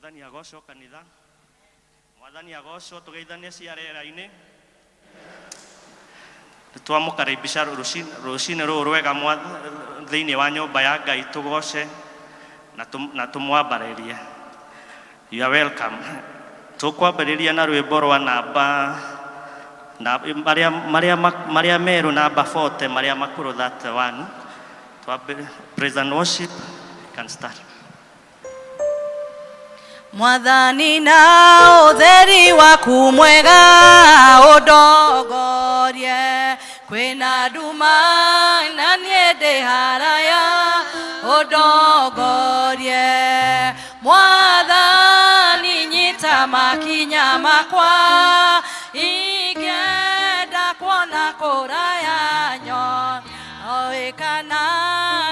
Mwathani agocwo kanitha. Mwathani agocwo tugeithanie ciarera-ini. Twamukaribisha rucini ruru rwega thiini wa nyumba ya Ngai tugoce na tumwambaririe. You are welcome. Tukwambariria na rwimbo rwa namba maria meru namba 40 maria makuru 31. Praise and worship can start. Mwathani na utheri waku mwega undogorie kwina nduma na nie ndi haraya undogorie Mwathani nyita makinya makwa ingenda kuona kuraya nyo oikana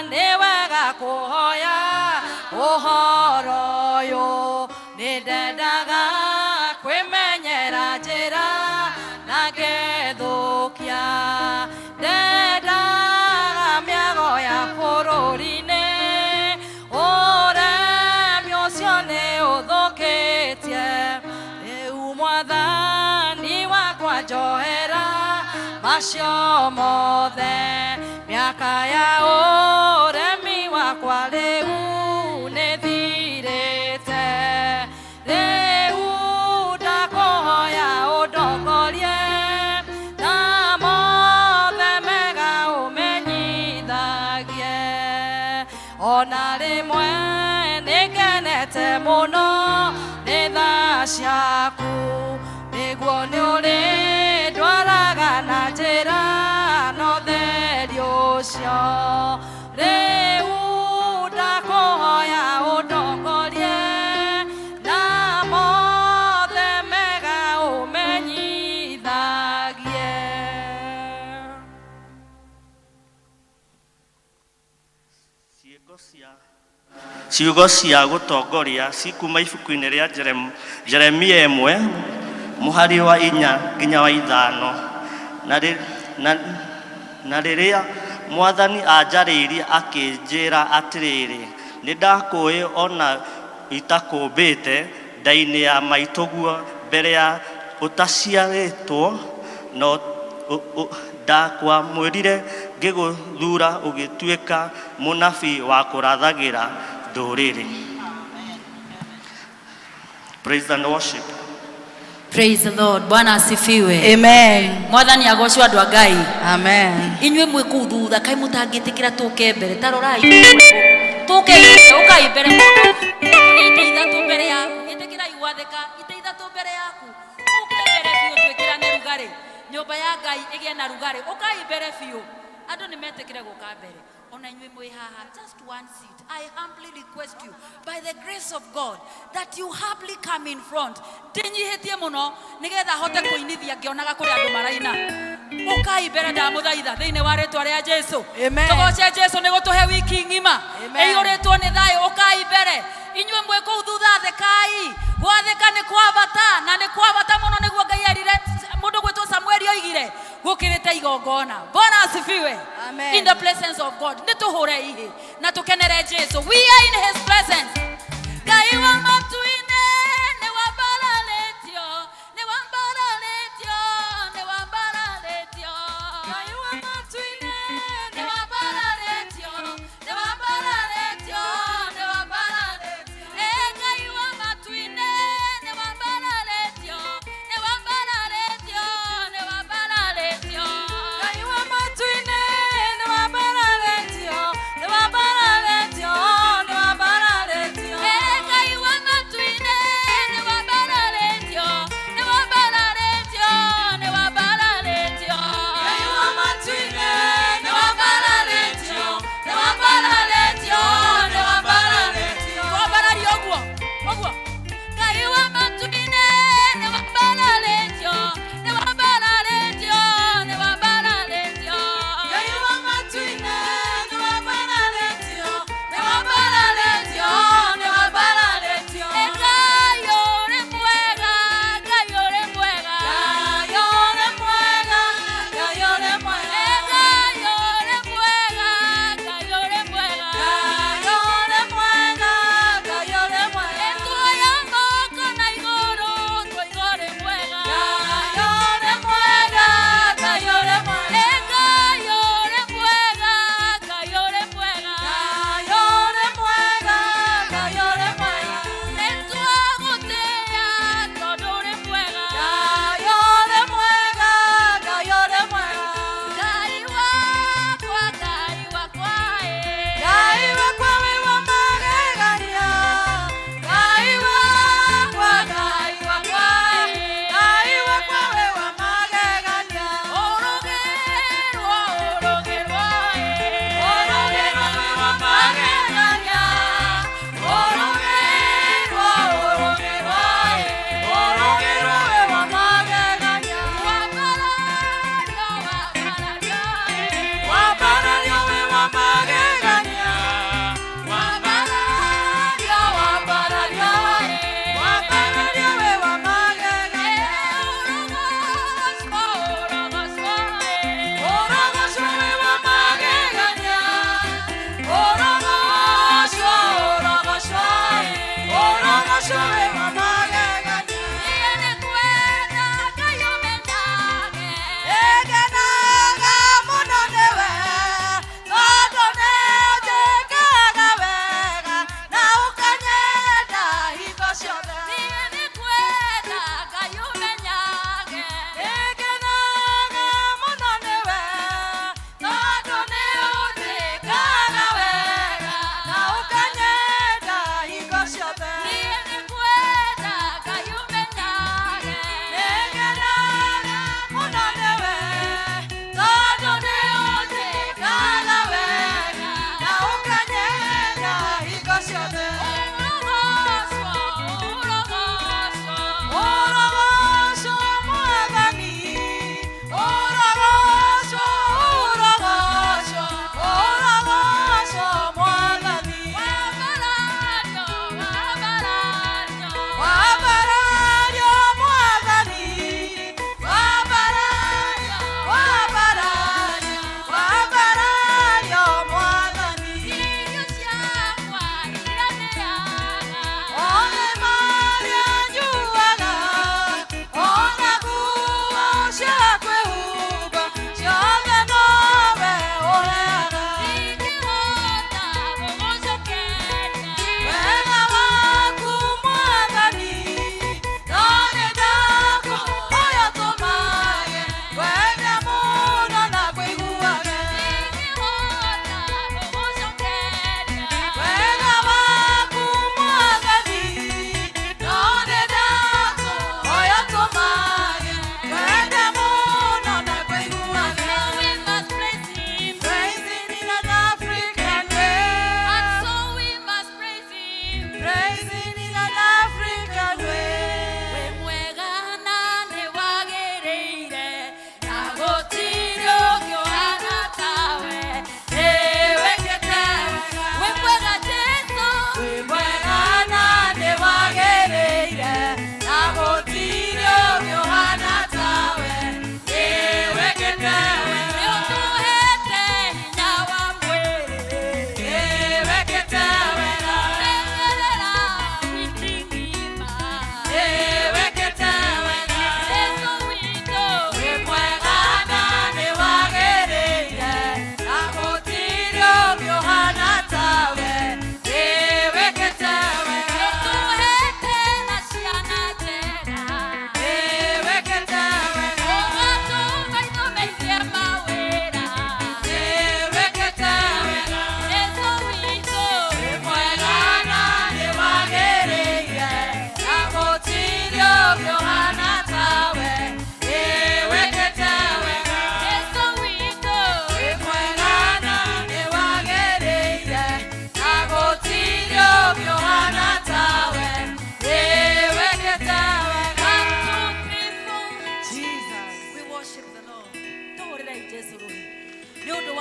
ni wega kuhoya uhoro uyu nindendaga kwimenyera njira na ngethukia ndendaga miago ya bururi-ini uremi ucio ni uthukitie riu Mwathani wakwa njohera macio mothe miaka ya uremi wakwa riu ni thirite riu ndakuhoya undongorie na mothe mega umenyithagie ona rimwe ningenete muno ni tha ciaku niguo ni uri ndwaraga na njira no theri ucio riu ndakuhoya undongorie na mothe mega umenyithagie. Ciugo cia gutongoria cikuma ibuku-ini ria Jeremia 1 muhari wa 4 nginya wa 5 na riria Mwathani anjariirie akinjira atiriri nindakui ona itakumbite ndaini ya maituguo mbere ya utaciaritwo no ndakwamwirire ngiguthura ugituika munabii wa kurathagira nduriri. Praise and worship. Praise the Lord. Bwana asifiwe. Amen. Mwathani agocwo andu a Ngai. Amen. Inywe mwe kuu thutha kai mutangitikira tuke mbere tarorai tuke ukai mbere ite ithatu mbere yaku itikira igwathika ite ithatu mbere yaku uke mbere biu twikira ne rugari nyumba ya Ngai igie na rugari ukai mbere biu andu ni metikire guka mbere ona inywe mwe haha just one seat. I humbly request you by the grace of God that you humbly come in front. Ndinyihitie muno nigetha hote kuinithia ngionaga kuri andu maraina ukai mbere ndamuthaitha thiini wa ritwa ria Jesu. Tugoce Jesu ni gutuhe wiki ngima iyuritwo ni thayo ukai mbere inywe mwe kuu thutha thekai gwathika ni kwa bata na ni kwa bata muno niguo Ngai erire mundu gwitwo Samueli oigire gukirite igongona. Bwana asifiwe. Amen. In the presence of God nituhure ihi na tukenere Jesu. We are in his presence. Ngai wa matuine ni wambaraletio ni wambaraletio ni wambaraletio Ngai wa matuine ni wambaraletio ni wambaraletio ni wambaraletio Ngai wa matuine ni wambaraletio ni wambaraletio ni wambaraletio Ngai wa matuine ni wambaraletio ni wambaraletio ni wambaraletio Ngai wa matuine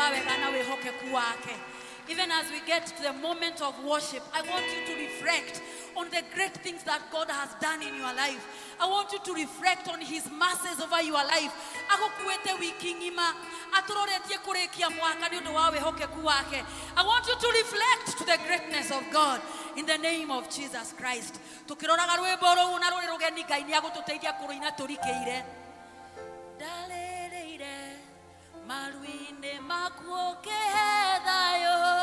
wega na wihokeku wake. Even as we get to the moment of worship, I want you to reflect on the great things that God has done in your life. I want you to reflect on his mercies over your life. Agukuete wiki ngima, aturoretie kurekia mwaka ni undu wa wihokeku wake. I want you to reflect to the greatness of God in the name of Jesus Christ. Tukiroraga rwimbo ruu na ruri rugeni Ngai ni agututeithia kuruina turikeire. Dalereire maruine makuoke thayo.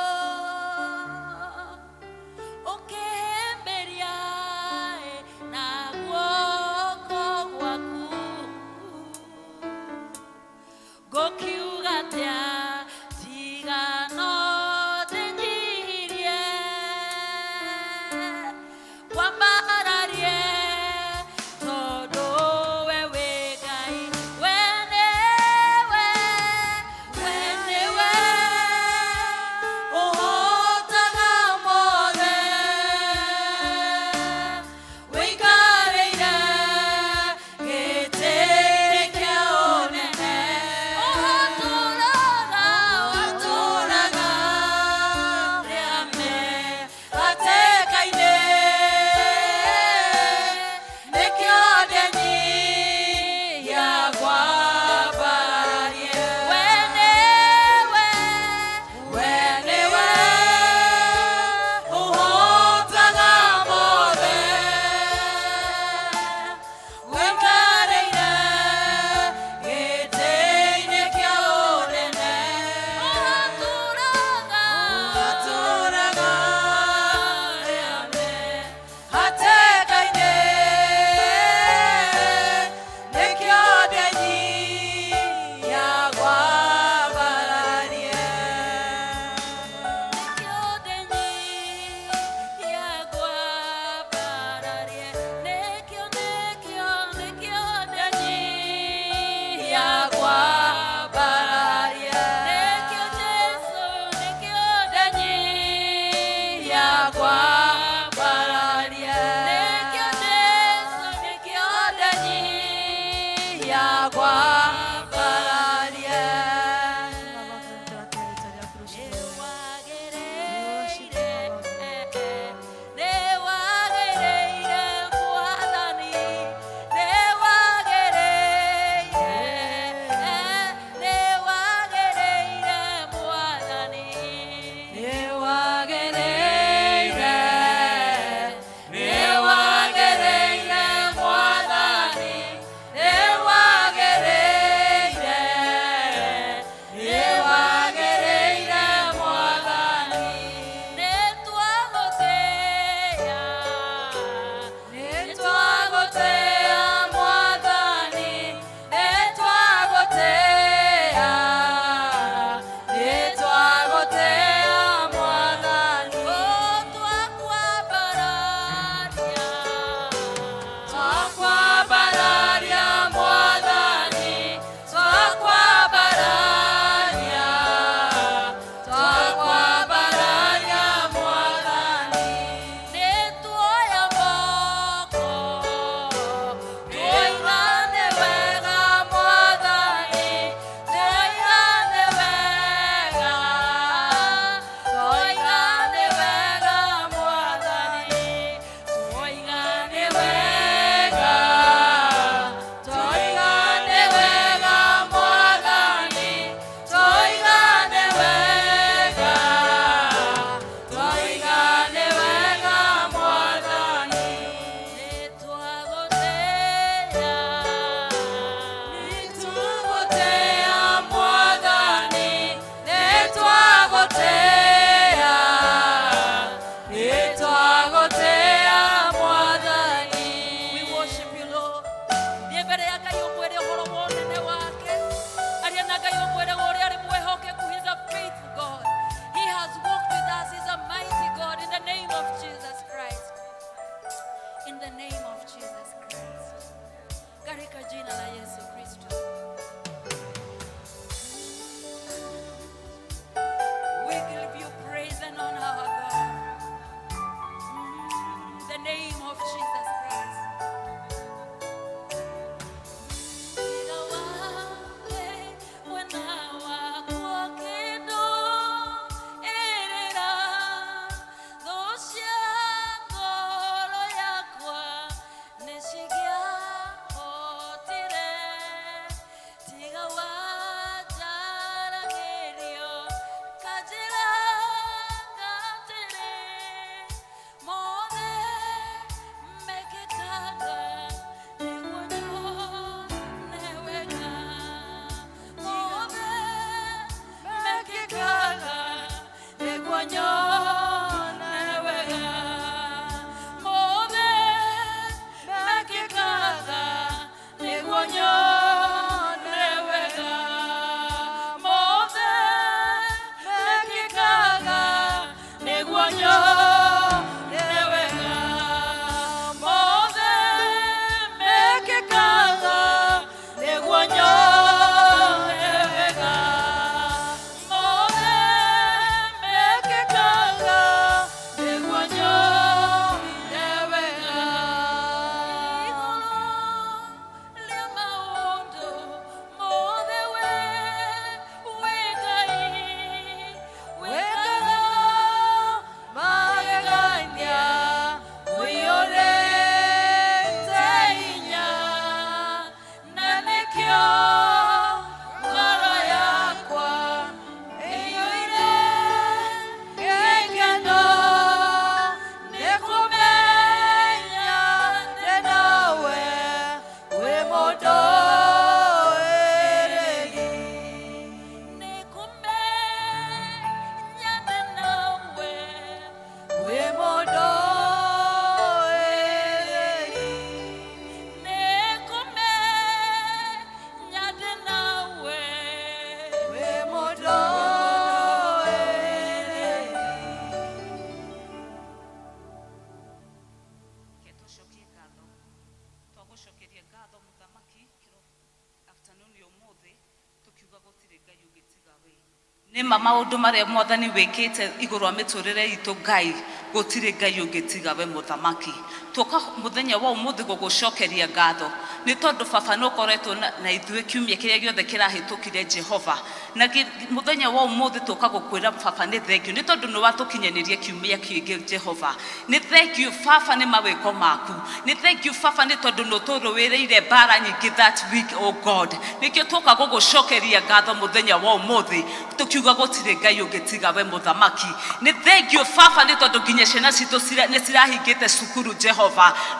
Nĩ maũndũ marĩa Mwathani wĩkĩte igũrũ wa mĩtũrĩre itũ Ngai, gũtirĩ Ngai ũngĩtiga we mũthamaki. Tũka mũthenya wa ũmũthĩ gũgũcokeria ngatho nĩ tondũ baba nĩ ũkoretwo na ithuĩ kiumia kĩrĩa gĩothe kĩrahĩtũkire Jehova. Na mũthenya wa ũmũthĩ tũka gũkwĩra baba nĩ thengiũ nĩ tondũ nĩ watũkinyanĩria kiumia kĩngĩ Jehova. Nĩ thengiũ baba nĩ mawĩko maku. Nĩ thengiũ baba nĩ tondũ nĩ ũtũrũĩrĩire mbara nyingĩ that week, oh God. Nĩkĩo tũka gũgũcokeria ngatho mũthenya wa ũmũthĩ tũkiuga gũtirĩ Ngai ũngĩtiga we mũthamaki. Nĩ thengiũ baba nĩ tondũ nginya ciana citũ nĩ cirahingĩte cukuru Jehova.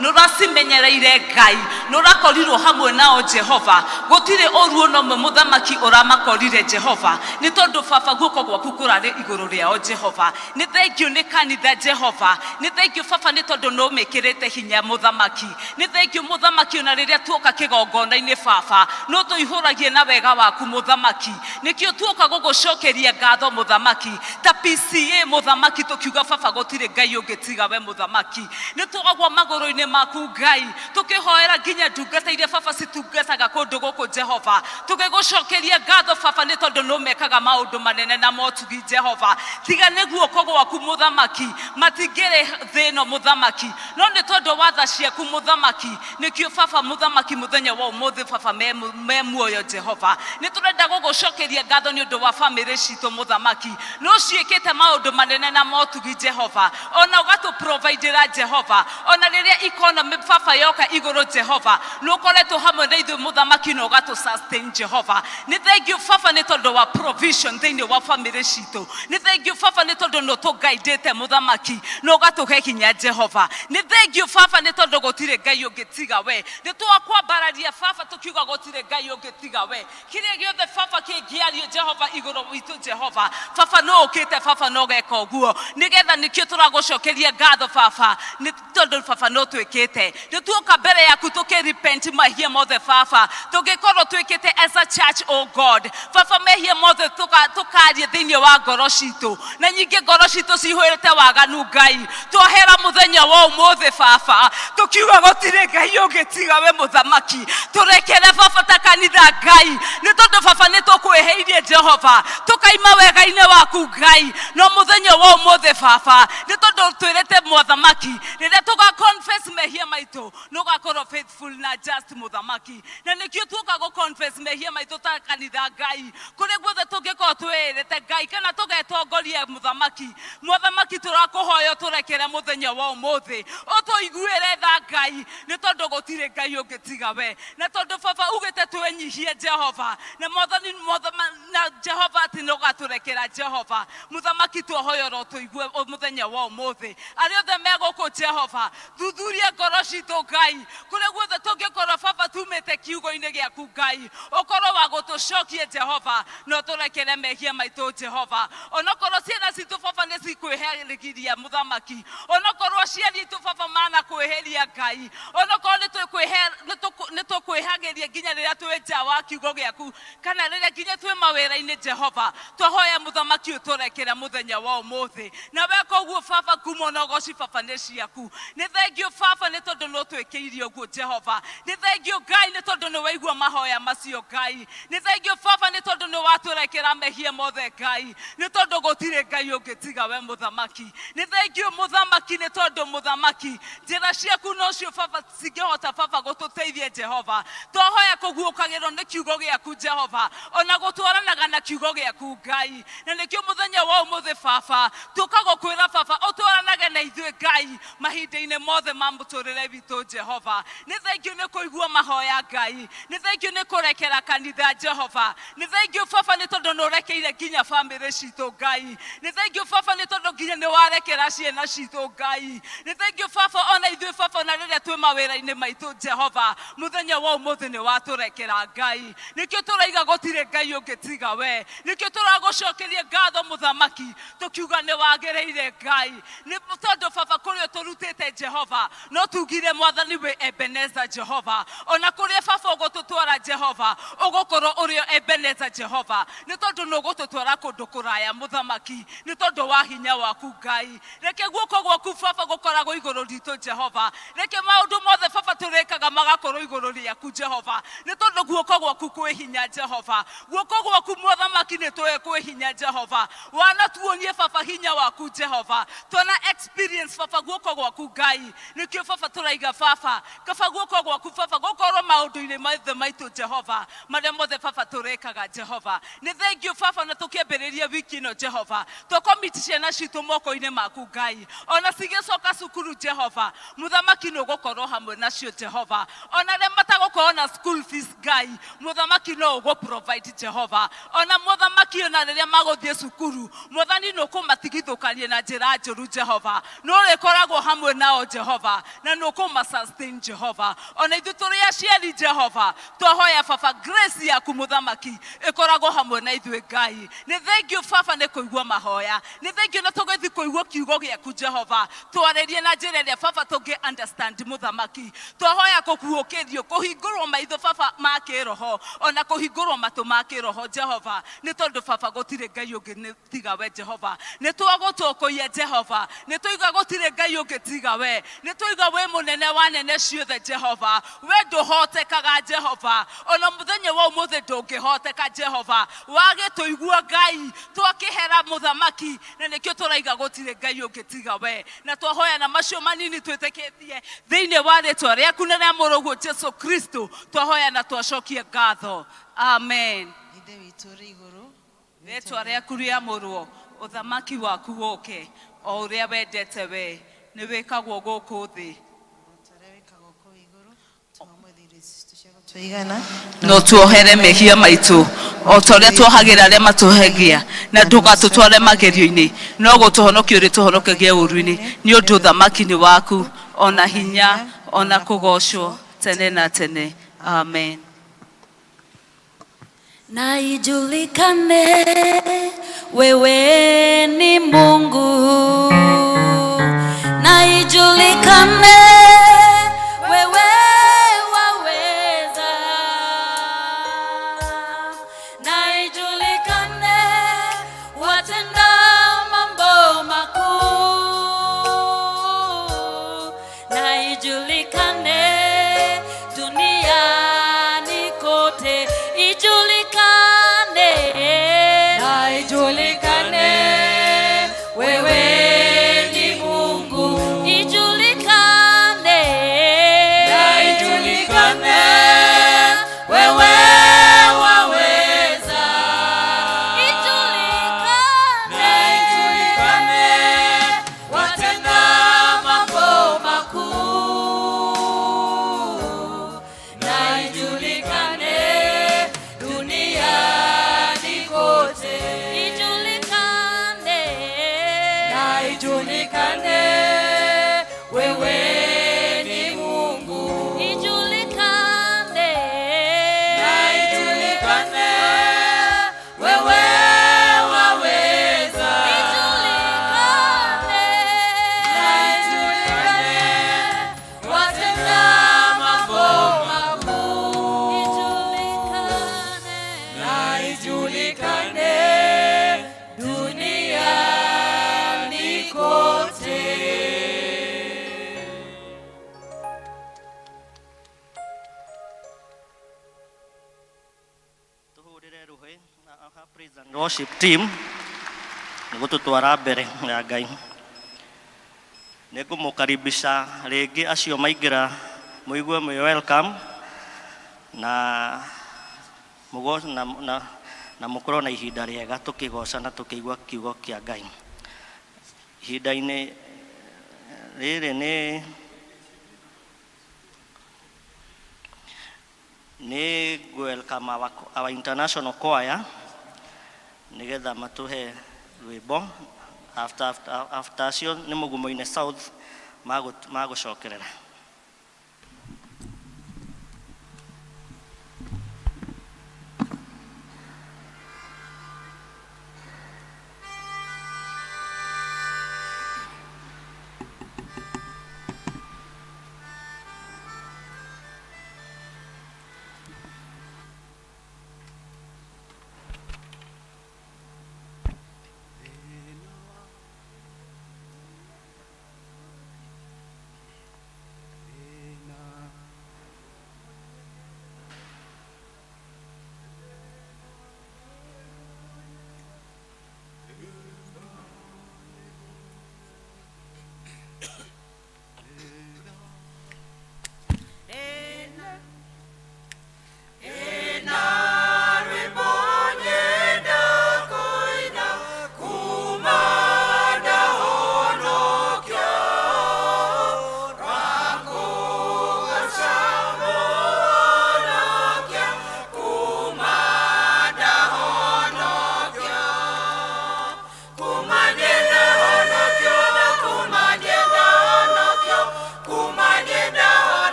Nĩ ũracimenyereire Ngai, nĩ ũrakorirwo hamwe nao Jehova. Gũtirĩ ũru ona ũmwe mũthamaki ũramakorire Jehova. Nĩ tondũ baba guoko gwaku kũrarĩ igũrũ rĩao Jehova. Nĩ thengiũ nĩ kanitha Jehova. Nĩ thengiũ baba nĩ tondũ nĩ ũmĩkĩrĩte hinya mũthamaki. Nĩ thengiũ mũthamaki ona rĩrĩa tuoka kĩgongona-inĩ baba no tũihũragie na wega waku mũthamaki. Nĩkĩo tuoka gũgũcokeria ngatho mũthamaki. Ta PCA mũthamaki tũkiuga baba gũtirĩ Ngai ũngĩtiga we mũthamaki. Nĩ tũgagwo magũrũ-inĩ maku Ngai tũkĩhoera nginya ndungata iria baba citungataga kũndũ gũkũ Jehova. Tũgĩgũcokeria ngatho baba nĩ tondũ nĩ ũmekaga maũndũ manene na motugi Jehova. Tiga nĩ guoko gwaku mũthamaki matingĩrĩ thĩ ĩno mũthamaki, no nĩ tondũ wa tha ciaku mũthamaki. Nĩkĩo baba mũthamaki mũthenya wa ũmũthĩ baba me muoyo Jehova. Nĩ tũrenda gũgũcokeria ngatho nĩ ũndũ wa bamĩrĩ citũ mũthamaki. Nĩ ũciĩkĩte maũndũ manene na motugi Jehova. Ona ũgatũ provideĩra Jehova. Ona rĩrĩa economy baba yoka igũrũ Jehova nĩ ũkoretwo hamwe na ithuĩ mũthamaki na ũgatũ sustain Jehova. Nĩ thengiũ baba nĩ tondũ wa provision thĩinĩ wa bamĩrĩ citũ. Nĩ thengiũ baba nĩ tondũ nĩ ũtũgaidĩte mũthamaki na ũgatũhe hinya Jehova. Nĩ thengiũ baba nĩ tondũ gũtirĩ Ngai ũngĩtiga we. Nĩ twakwambararia baba tũkiuga gũtirĩ Ngai ũngĩtiga we. Kĩrĩa gĩothe baba kĩngĩario Jehova igũrũ witũ Jehova, baba no ũkĩte baba no geka ũguo. Nĩgetha nĩkĩo tũragũcokeria ngatho baba nĩ tondũ baba no twĩkĩte. Nĩ tuoka mbere yaku tũkĩrepent mahia mothe baba tũngĩkorwo twĩkĩte as a church, oh God. Baba mehia mothe tũkarie thĩinĩ wa ngoro citũ, na nyingĩ ngoro citũ cihũrĩte waganu Ngai. Twohera mũthenya wa ũmũthĩ baba tũkiuga gũtirĩ Ngai ũngĩtiga we mũthamaki. Tũrekere baba ta kanitha Ngai nĩ tondũ baba nĩ tũkwĩhĩirie Jehova tũkaima wega-inĩ waku Ngai. No mũthenya wa ũmũthĩ baba nĩ tondũ twĩrĩte mũthamaki rĩrĩa tũga confess mehia maitũ nĩ ũgakorwo faithful na just mũthamaki. Na nĩkĩo tuoka gũ confess mehia maitũ ta kanitha Ngai kũrĩa guothe tũngĩkorwo twĩrĩte Ngai kana tũgetongoria mũthamaki. Mũthamaki tũrakũhoya tũrekere mũthenya wa ũmũthĩ ũtũiguĩre tha Ngai nĩ tondũ gũtirĩ Ngai ũngĩtiga we. Na tondũ baba ugĩte twĩnyihie Jehova na Mwathani na Jehova atĩ nĩ ũgatũrekera Jehova. Mũthamaki tuohoya tũigue mũthenya wa ũmũthĩ. Arĩa othe megũkũ Jehova thuthuria ngoro citũ Ngai kũrĩa guothe tũngĩkorwo baba tumĩte kiugo-inĩ gĩaku Ngai ũkorwo wa gũtũcokia Jehova no tũrekere mehia maitũ Jehova. Onokorwo ciana citũ baba nĩ cikwĩherĩria mũthamaki, onokorwo aciari itũ baba mana kwĩheria Ngai, onokorwo nĩ tũkwĩhagĩria nginya rĩrĩa twĩ nja wa kiugo gĩaku kana rĩrĩa nginya twĩ mawĩra-inĩ Jehova, twahoya mũthamaki ũtũrekere mũthenya wa ũmũthĩ. Na weka ũguo baba ngumo na ũgoci baba nĩ ciaku. Nĩ thengiũ baba nĩ tondũ nĩ ũtwĩkĩirie ũguo Jehova. Nĩ thengiũ Ngai nĩ tondũ nĩ waigua mahoya macio Ngai. Nĩ thengiũ baba nĩ tondũ nĩ watũrekera mehia mothe Ngai. Nĩ tondũ gũtirĩ Ngai ũngĩtiga we mũthamaki. Nĩ thengiũ mũthamaki nĩ tondũ mũthamaki njĩra ciaku no cio baba cingĩhota baba gũtũteithia Jehova. Twahoya kũguũkagĩrwo nĩ kiugo gĩaku Jehova ona gũtwaranaga na kiugo gĩaku Ngai. Na nĩkĩo mũthenya wa ũmũthĩ baba tũka gũkwĩra baba ũtwaranage na ithuĩ Ngai mahinda-inĩ mothe ma mũtũrĩre witũ Jehova. Nĩ thengiũ nĩ kũigua mahoya Ngai. Nĩ thengiũ nĩ kũrekera kanitha Jehova. Nĩ thengiũ baba nĩ tondũ nĩ ũrekeire nginya bamĩrĩ citũ Ngai. Nĩ thengiũ baba nĩ tondũ nginya nĩ warekera ciana citũ Ngai. Nĩ thengiũ baba ona ithuĩ baba na rĩrĩa twĩ mawĩra-inĩ maitũ Jehova mũthenya wa ũmũthĩ nĩ watũrekera Ngai. Nĩkĩo tũraiga gũtirĩ Ngai ũngĩtiga we. Nĩkĩo tũragũcokeria ngatho mũthamaki tũkiuga nĩ wagĩrĩire Ngai. Nĩ tondũ baba kũrĩa tũrutĩte Jehova no tugire Mwathani wĩ Ebenezer Jehova. Ona kũrĩa baba ũgũtũtwara Jehova ũgũkorwo ũrĩo Ebenezer Jehova. Nĩ tondũ nĩ ũgũtũtwara kũndũ kũraya mũthamaki nĩ tondũ wa hinya waku Ngai. Reke guoko gwaku baba gũkoragwo igũrũ ritũ Jehova. Reke maũndũ mothe baba tũrĩkaga magakorwo igũrũ rĩaku Jehova. Nĩ tondũ guoko gwaku kwĩ hinya Jehova. Guoko gwaku mũthamaki muthamaki nĩ tũĩ kwĩ hinya Jehova wana tuonie baba hinya waku Jehova twana experience baba guoko gwaku Ngai nĩkĩo baba tũraiga baba kaba guoko gwaku baba gũkorwo maũndũ-inĩ maithe maitũ Jehova marĩa mothe baba tũrekaga Jehova nĩ thengiũ baba na tũkĩambĩrĩria wiki ĩno Jehova tũkomiti ciana citũ moko-inĩ maku Ngai ona cigĩcoka cukuru Jehova muthamaki nĩ ũgũkorwo hamwe nacio Jehova ona arĩa matagũkorwo na school fees Ngai muthamaki no ũgũ provide Jehova ona muthamaki ona rĩrĩa magũthiĩ cukuru muthani nĩ ũkũmatigithũkania na njĩra njũru Jehova no ũrĩkoragwo hamwe nao Jehova na nĩ ũkũma sustain Jehova ona ithuĩ tũrĩ aciari Jehova twahoya baba grace yaku muthamaki ĩkoragwo hamwe na ithuĩ Ngai nĩ thengiũ baba nĩ kũigua mahoya nĩ thengiũ na tũgĩthiĩ kũigua kiugo gĩaku Jehova twarĩrie na njĩra ĩrĩa baba tũngĩ understand muthamaki twahoya kũguũkĩrio kũhingũrwo maitho baba ma kĩroho ona kũhingũrwo matũ ma kĩroho Jehova nĩ tondũ baba gũtirĩ Ngai ũngĩ tiga we Jehova nĩ twagũtũkũia Jehova nĩ tũiga gũtirĩ Ngai ũngĩ tiga we nĩ tũiga we mũnene wa nene ciothe Jehova we ndũhotekaga Jehova ona mũthenya wa ũmũthĩ ndũngĩhoteka Jehova wagĩtũigua Ngai twakĩhera muthamaki na nĩkĩo tũraiga gũtirĩ Ngai ũngĩ tiga we na twahoya na macio manini twĩtĩkĩtie thĩinĩ wa rĩtwa rĩaku na rĩa mũrũguo Jesu Kristo twahoya na twacokie ngatho amen Ithe witũ ũrĩ igũrũ rĩtwa rĩaku rĩamũrwo ũthamaki waku ũke o ũrĩa wendete we nĩ wĩkagwo gũkũ thĩ ũrĩa wĩkagwo kũu igũrũ tũmũthiri tũciago tũigana no tuohere mehia maitũ o ta ũrĩa tuohagĩra arĩa matũhegia na ndũgatũtware magerio-inĩ no gũtũhonokia ũrĩ tũhonokagia ũru-inĩ nĩ ũndũ ũthamaki nĩ waku ona hinya ona kũgocwo tene na tene amen Na ijulikane wewe ni Mungu, na ijulikane wewe waweza, na ijulikane watenda mambo makuu, na ijulikane duniani kote, ijulikane, na ijulikane wewe ni Mungu, ijulikane, na ijulikane wewe waweza, ijulikane watenda mambo makuu, na ijulikane duniani kote, ijulikane, na ijulikane wewe ni Mungu, ijulikane, na ijulikane wewe waweza, ijulikane, na ijulikane watenda mambo makuu, ijulikane, na ijulikane duniani kote. Tuhurire ruhe na aha praise and worship team nigututwara mbere ya Ngai nĩngũmũkaribisha rĩngĩ acio maingĩra mũigue mwĩ welcome na mũkorwo na ihinda rĩega tũkĩgoca na tũkĩigua kiugo kĩa Ngai ihinda-inĩ rĩrĩ nĩ welcome our international choir nĩgetha matũhe rwĩmbo after acio nĩ Mũgumo-inĩ South magũcokerera.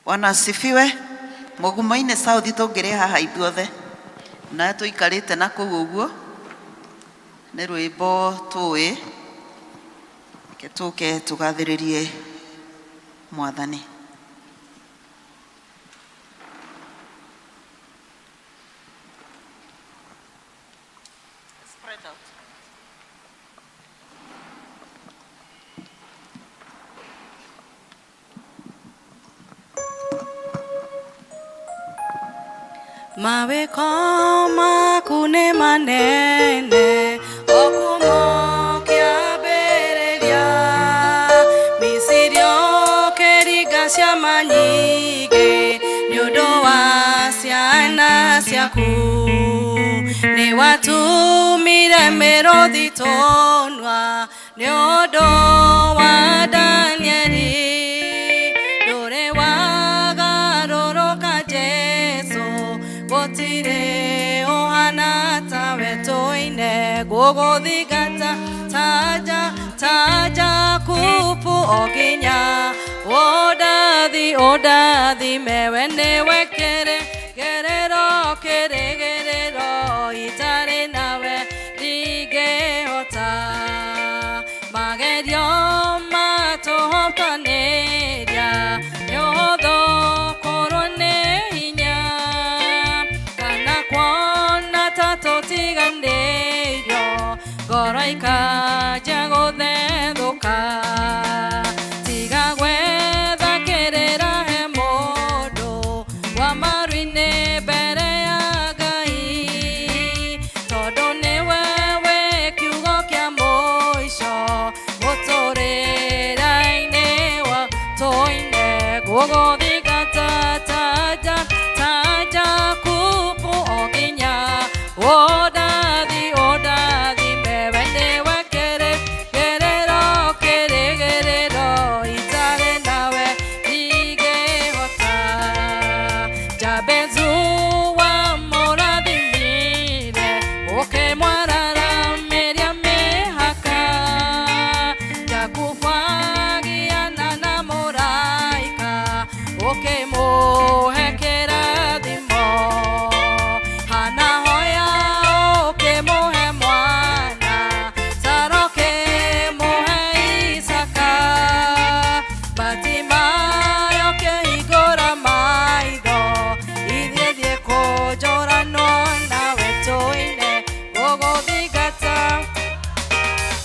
Bwana asifiwe. Mugumo-inĩ South tũngĩrĩ haha ithuothe na tũikarĩte na kũu ũguo nĩ rwĩmbo tũĩ ke tũke tũgathĩrĩrie Mwathani. Mawĩko maku nĩ manene okumo kĩambĩrĩria micirio kĩringa ciama nyingĩ nĩ ũndũ wa ciana ciaku nĩ watumire mĩrũthi tũnua nĩ ũndũ wa Danieli ndũrĩ wagarũrũka Jesu gũtirĩ ũhana tawe tũine gũgũthingata ta Jakubu o nginya ũndathime nĩwe kĩrĩgĩrĩro itarĩ nawe ndingĩhota magerio matũhotanĩria nĩ ũhũthũ kũrwo nĩ hinya kana kuona ta tũtiganĩirio ngoro ikanja gũthethũka tiga gwetha kĩrĩra he mũndũ wa maru-inĩ mbere ya Ngai tondũ nĩwe wĩ kiugo kĩa mũico mũtũrĩre-inĩ wa tũine gũgũthingata ta Jakubu o nginya ũndathime we nĩwe kĩrĩgĩrĩro itarĩ nawe ndingĩhota Jabezu wamũrathimire ũkĩmwararamĩria mĩhaka Jakubu agiana na mũraika ũkĩmũhe kĩrathimo Hana hoya ũkĩmũhe mwana Sara ũkĩmũhe Isaka Batimayo ũkĩhingũra maitho ithiĩ kũnjũranwo nawe tũine gũgũthingata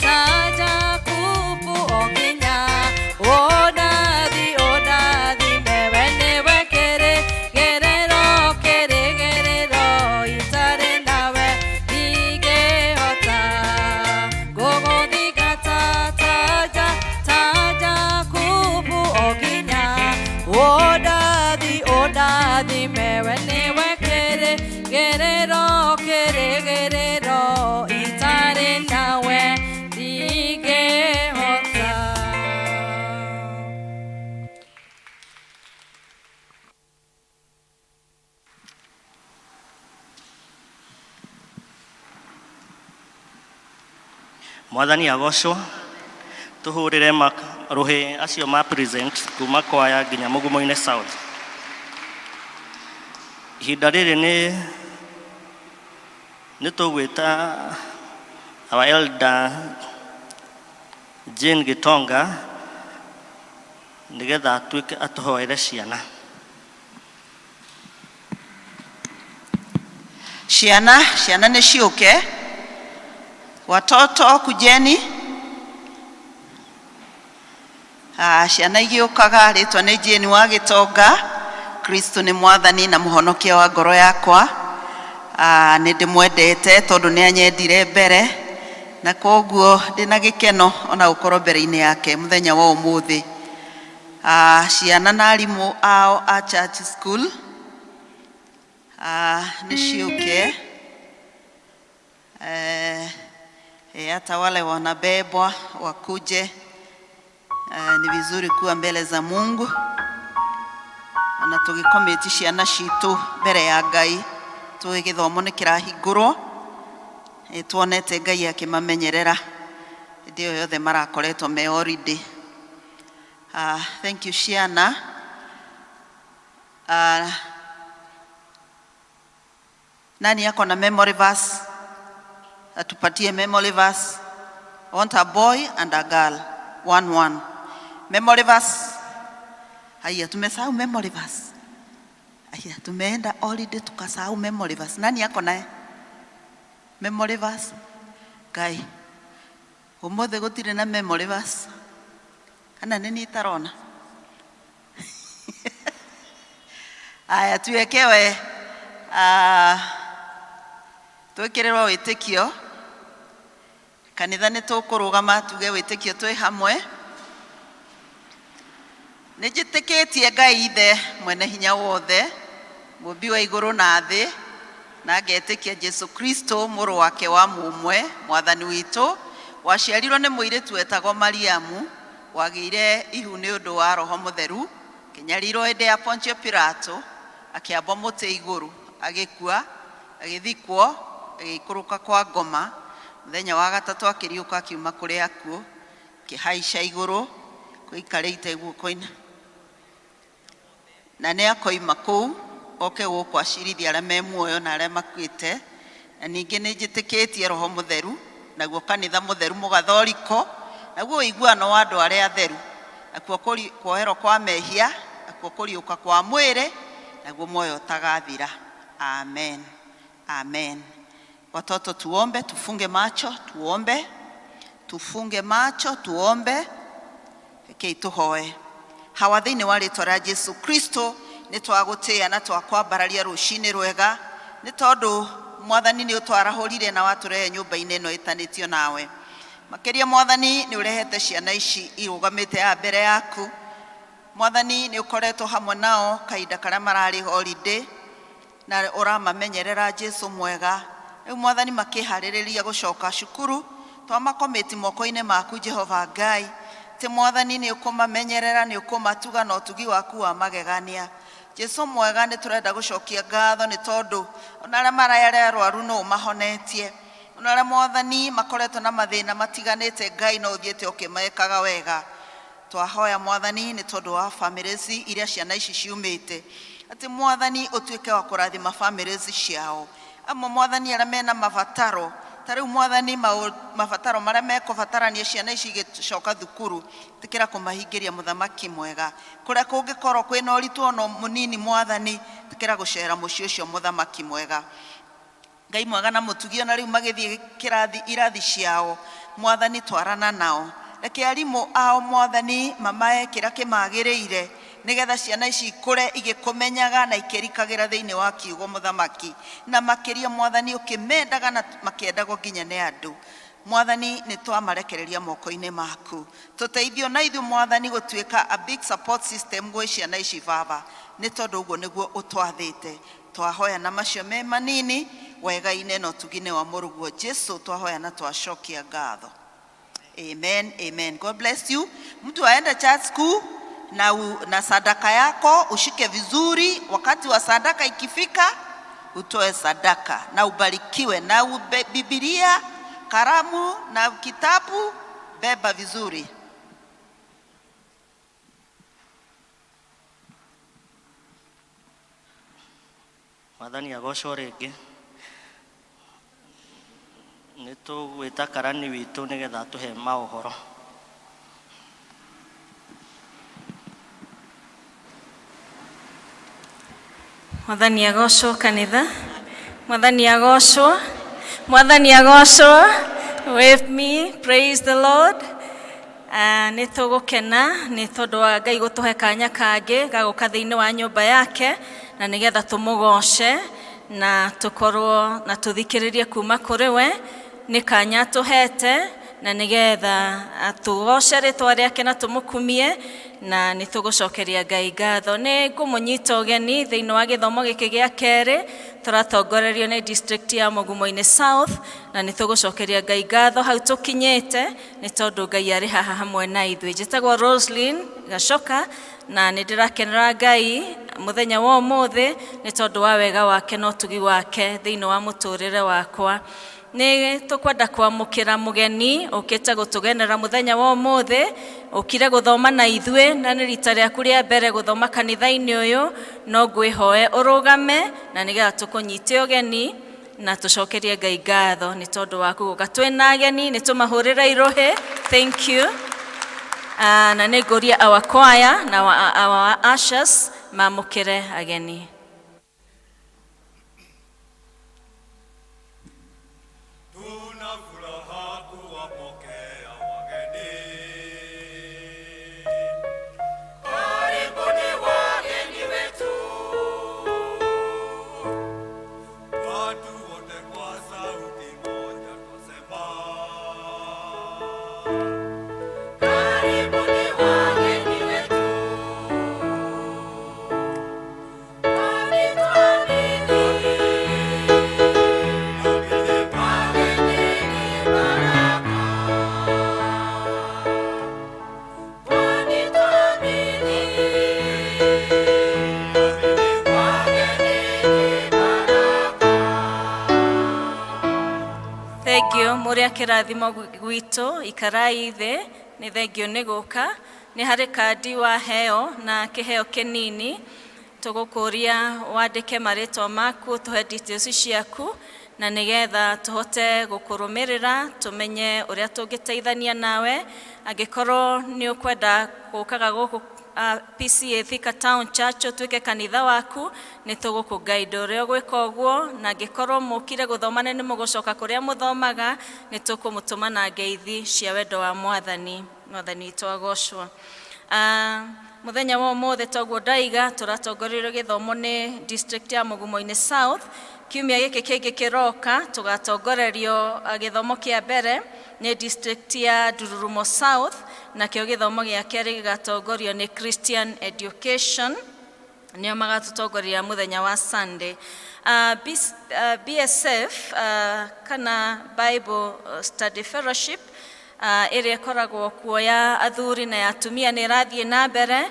ta Jakubu o nginya ũndathime we nĩwe kĩrĩgĩrĩro itarĩ nawe ndingĩhota gũgũthingata ta Jakubu o nginya ũndathime we nĩwe kĩrĩgĩrĩro itarĩ nawe ndingĩhota. Mwathani agocwo tuhurire ruhi acio ma present kuma kwaya nginya Mugumo-inĩ South. Ihinda rĩrĩ nĩ tũgwĩta our elder Jane Gitonga nĩgetha atuĩke atũhoere ciana. Ciana nĩ ciũke. Watoto kujeni. Ciana igĩũkaga rĩtwa nĩ Jane wa Gitonga. Kristo nĩ Mwathani na mũhonokia wa ngoro yakwa. Nĩ ndĩmwendete tondũ nĩ anyendire mbere na koguo ndĩna gĩkeno ona gũkorwo mbere-inĩ yake mũthenya wa ũmũthĩ. Ciana na arimũ ao a church school nĩ ciũke. Hata wale wanabebwa wakuje. Ni vizuri kuwa mbele za Mungu na tugikomiti ciana citũ mbere ya Ngai tũĩ gĩthomo nĩ kĩrahingũrwo tuonete Ngai akĩmamenyerera hĩndĩ ĩyo yothe marakoretwo me holiday. Thank you ciana. Nani yako na memory verse? Atupatie memory verse. I want a boy and a girl. 1-1. Memory verse. Haya, tumesahau memory verse. Haya, tumeenda holiday tukasahau memory verse. Nani yako naye? Memory verse. Guy. Umothe gutire na memory verse. Kana nini itarona? Haya, tuwekewe twekererwo witikio. Kanitha nĩ tũkũrũgama tuge wĩtĩkio twĩ hamwe. Nĩ njĩtĩkĩtie Ngai Ithe mwene hinya wothe, mũmbi wa igũrũ na thĩ, na ngetĩkia Jesu Kristo mũrũ wake wa mũmwe, mwathani witũ, waciarirwo nĩ mũirĩtu wetagwo Mariamu, wagĩire ihu nĩ ũndũ wa Roho Mũtheru, kĩnyarirwo hĩndĩ ya Pontio Pilato, akĩambwo mũtĩ igũrũ, agĩkua, agĩthikwo, agĩikũrũka kwa ngoma. Mũthenya wa gatatũ akĩriũka akiuma kũrĩ akuũ, akĩhaica igũrũ, gũikarĩte guoko-inĩ. Na nĩ akoima kũu, oke gũkũ acirithia arĩa me muoyo na arĩa makuĩte. Na ningĩ nĩ njĩtĩkĩtie Roho Mũtheru, naguo kanitha mũtheru mũgathoriko, naguo ũiguano wa andũ arĩa atheru, nakuo kuoherwo kwa mehia, nakuo kũriũka kwa mwĩrĩ, naguo muoyo ũtagathira. Amen. Amen. Watoto tuombe, tufunge macho, tuombe. Tufunge macho, tuombe. Rekei tuhoe. Hawa thĩinĩ wa rĩĩtwa rĩa Jesu Kristo, nĩ twagũtĩĩa na twakwambararia rũcinĩ rwega, nĩ tondũ Mwathani nĩ ũtwarahũrire na watũrehe nyũmba-inĩ ĩno ĩtanĩtio nawe. Makĩria Mwathani nĩ ũrehete ciana ici irũgamĩte mbere yaku. Mwathani nĩ ũkoretwo hamwe nao kahinda karĩa mararĩ holiday, na ũramamenyerera Jesu mwega. Rĩu Mwathani makĩharĩrĩria gũcoka cukuru, twamakomĩti moko-inĩ maku Jehova Ngai. Te Mwathani nĩ ũkũmamenyerera, nĩ ũkũmatuga na ũtugi waku wa magegania. Jesu mwega, nĩ tũrenda gũcokia ngatho nĩ tondũ ona arĩa mararĩ arwaru no ũmahonetie. Ona arĩa Mwathani makoretwo na mathĩna matiganĩte, Ngai no ũthiĩte ũkĩmekaga wega. Twahoya Mwathani nĩ tondũ wa families iria ciana ici ciumĩte, atĩ Mwathani ũtuĩke wa kũrathima families ciao. Amwe Mwathani arĩa mena mabataro, ta rĩu Mwathani mabataro marĩa mekũbatarania ciana ici igĩcoka thukuru, tĩkĩra kũmahingĩria Mũthamaki mwega. Kũrĩa kũngĩkorwo kwĩna ũritũ ono mũnini Mwathani, tĩkĩra gũcera mũciĩ ũcio Mũthamaki mwega. Ngai mwega na mũtugi, ona rĩu magĩthiĩ irathi ciao, Mwathani twarana nao. Reke arimũ ao Mwathani mamae kĩrĩa kĩmagĩrĩire, nĩgetha ciana ici ikũre igĩkũmenyaga na ikĩrikagĩra thĩinĩ wa kiugo Mũthamaki. Na makĩria Mwathani ũkĩmendaga na makĩendagwo nginya nĩ andũ. Mwathani nĩ twamarekereria moko-inĩ maku. Tũteithio na ithuĩ Mwathani gũtuĩka a big support system gwĩ ciana ici Baba, nĩ tondũ ũguo nĩguo ũtwathĩte. Twahoya na macio me manini wega-inĩ na ũtugi-inĩ wa mũrũguo Jesu, twahoya na twacokia ngatho. Amen, amen. God bless you. Mtu aende church school na sadaka yako ushike vizuri. Wakati wa sadaka ikifika, utoe sadaka na ubarikiwe. Na Biblia, karamu na kitabu beba vizuri. Mwathani agocwo rĩngĩ. Nĩ tũgwĩta karani witũ nĩgetha tũhe maũhoro. Mwathani agocwo kanitha. Mwathani agocwo. Mwathani agocwo. With me, praise the Lord. Nĩ tũgũkena nĩ tondũ wa Ngai gũtũhe kanya kangĩ ga gũka thĩinĩ wa nyũmba yake, na nĩgetha tũmũgoce na tũkorwo na tũthikĩrĩrie kuma kũrĩ we. Nĩ kanya tũhete na nĩgetha tũgoce rĩtwa rĩake na tũmũkumie, na nĩ tũgũcokeria Ngai ngatho. Nĩ ngũmũnyita ũgeni thĩinĩ wa gĩthomo gĩkĩ gĩa kerĩ, tũratongorerio nĩ district ya Mũgumo-inĩ South, na nĩ tũgũcokeria Ngai ngatho hau tũkinyĩte, nĩ tondũ Ngai arĩ haha hamwe na ithuĩ. Njĩtagwo Roslyn Gacoka, na nĩ ndĩrakenera Ngai mũthenya wa ũmũthĩ nĩ tondũ wa wega wake na ũtugi wake thĩinĩ wa mũtũrĩre wakwa. Nĩ tũkwenda kwamũkĩra mũgeni ũkĩte gũtũgenera mũthenya wa ũmũthĩ, ukire guthoma na ithue na nĩ rita rĩaku rĩa mbere guthoma kanitha-inĩ ũyũ, no ngwĩhoe ũrũgame na nĩgetha tũkũnyite ũgeni na tũcokerie Ngai ngatho nĩ tondũ waku gũka twĩna ageni, nĩ tũmahũrĩra irũhĩ. Thank you. Na nĩ ngũria our choir na our ushers mamũkĩre ageni. Mũrĩa kĩrathimo gwitũ ikarai thĩ, nĩ thengio nĩ gũka. Nĩ harĩ kandi waheo na kĩheo kĩnini, tũgũkũria wandĩke marĩtwa maku, tũhe details ciaku na nĩgetha tũhote gũkũrũmĩrĩra, tũmenye ũrĩa tũngĩteithania nawe. Angĩkorwo nĩ ũkwenda gũkaga gũkũ PCA Thika Town Church ũtuĩke kanitha waku, nĩ tũgũkũguide ũrĩa gwĩka ũguo, na angĩkorwo mũkire gũthomana nĩ mũgũcoka kũrĩa mũthomaga, nĩ tũkũmũtũma na ngeithi cia wendo wa Mwathani witũ agocwo. Mũthenya wa ũmũthĩ toguo ndaiga, tũratongorerio gĩthomo nĩ district ya Mugumo-inĩ South. Kiumia gĩkĩ kĩngĩ kĩroka tũgatongorerio gĩthomo kĩa mbere nĩ district ya Ndururumo South, na kĩo gĩthomo gĩa kerĩ gĩgatongorio nĩ Christian Education, nĩo magatũtongoria mũthenya wa Sunday. BSF kana Bible Study Fellowship ĩrĩa ĩkoragwo kuo ya athuri na ya atumia nĩ ĩrathiĩ na mbere.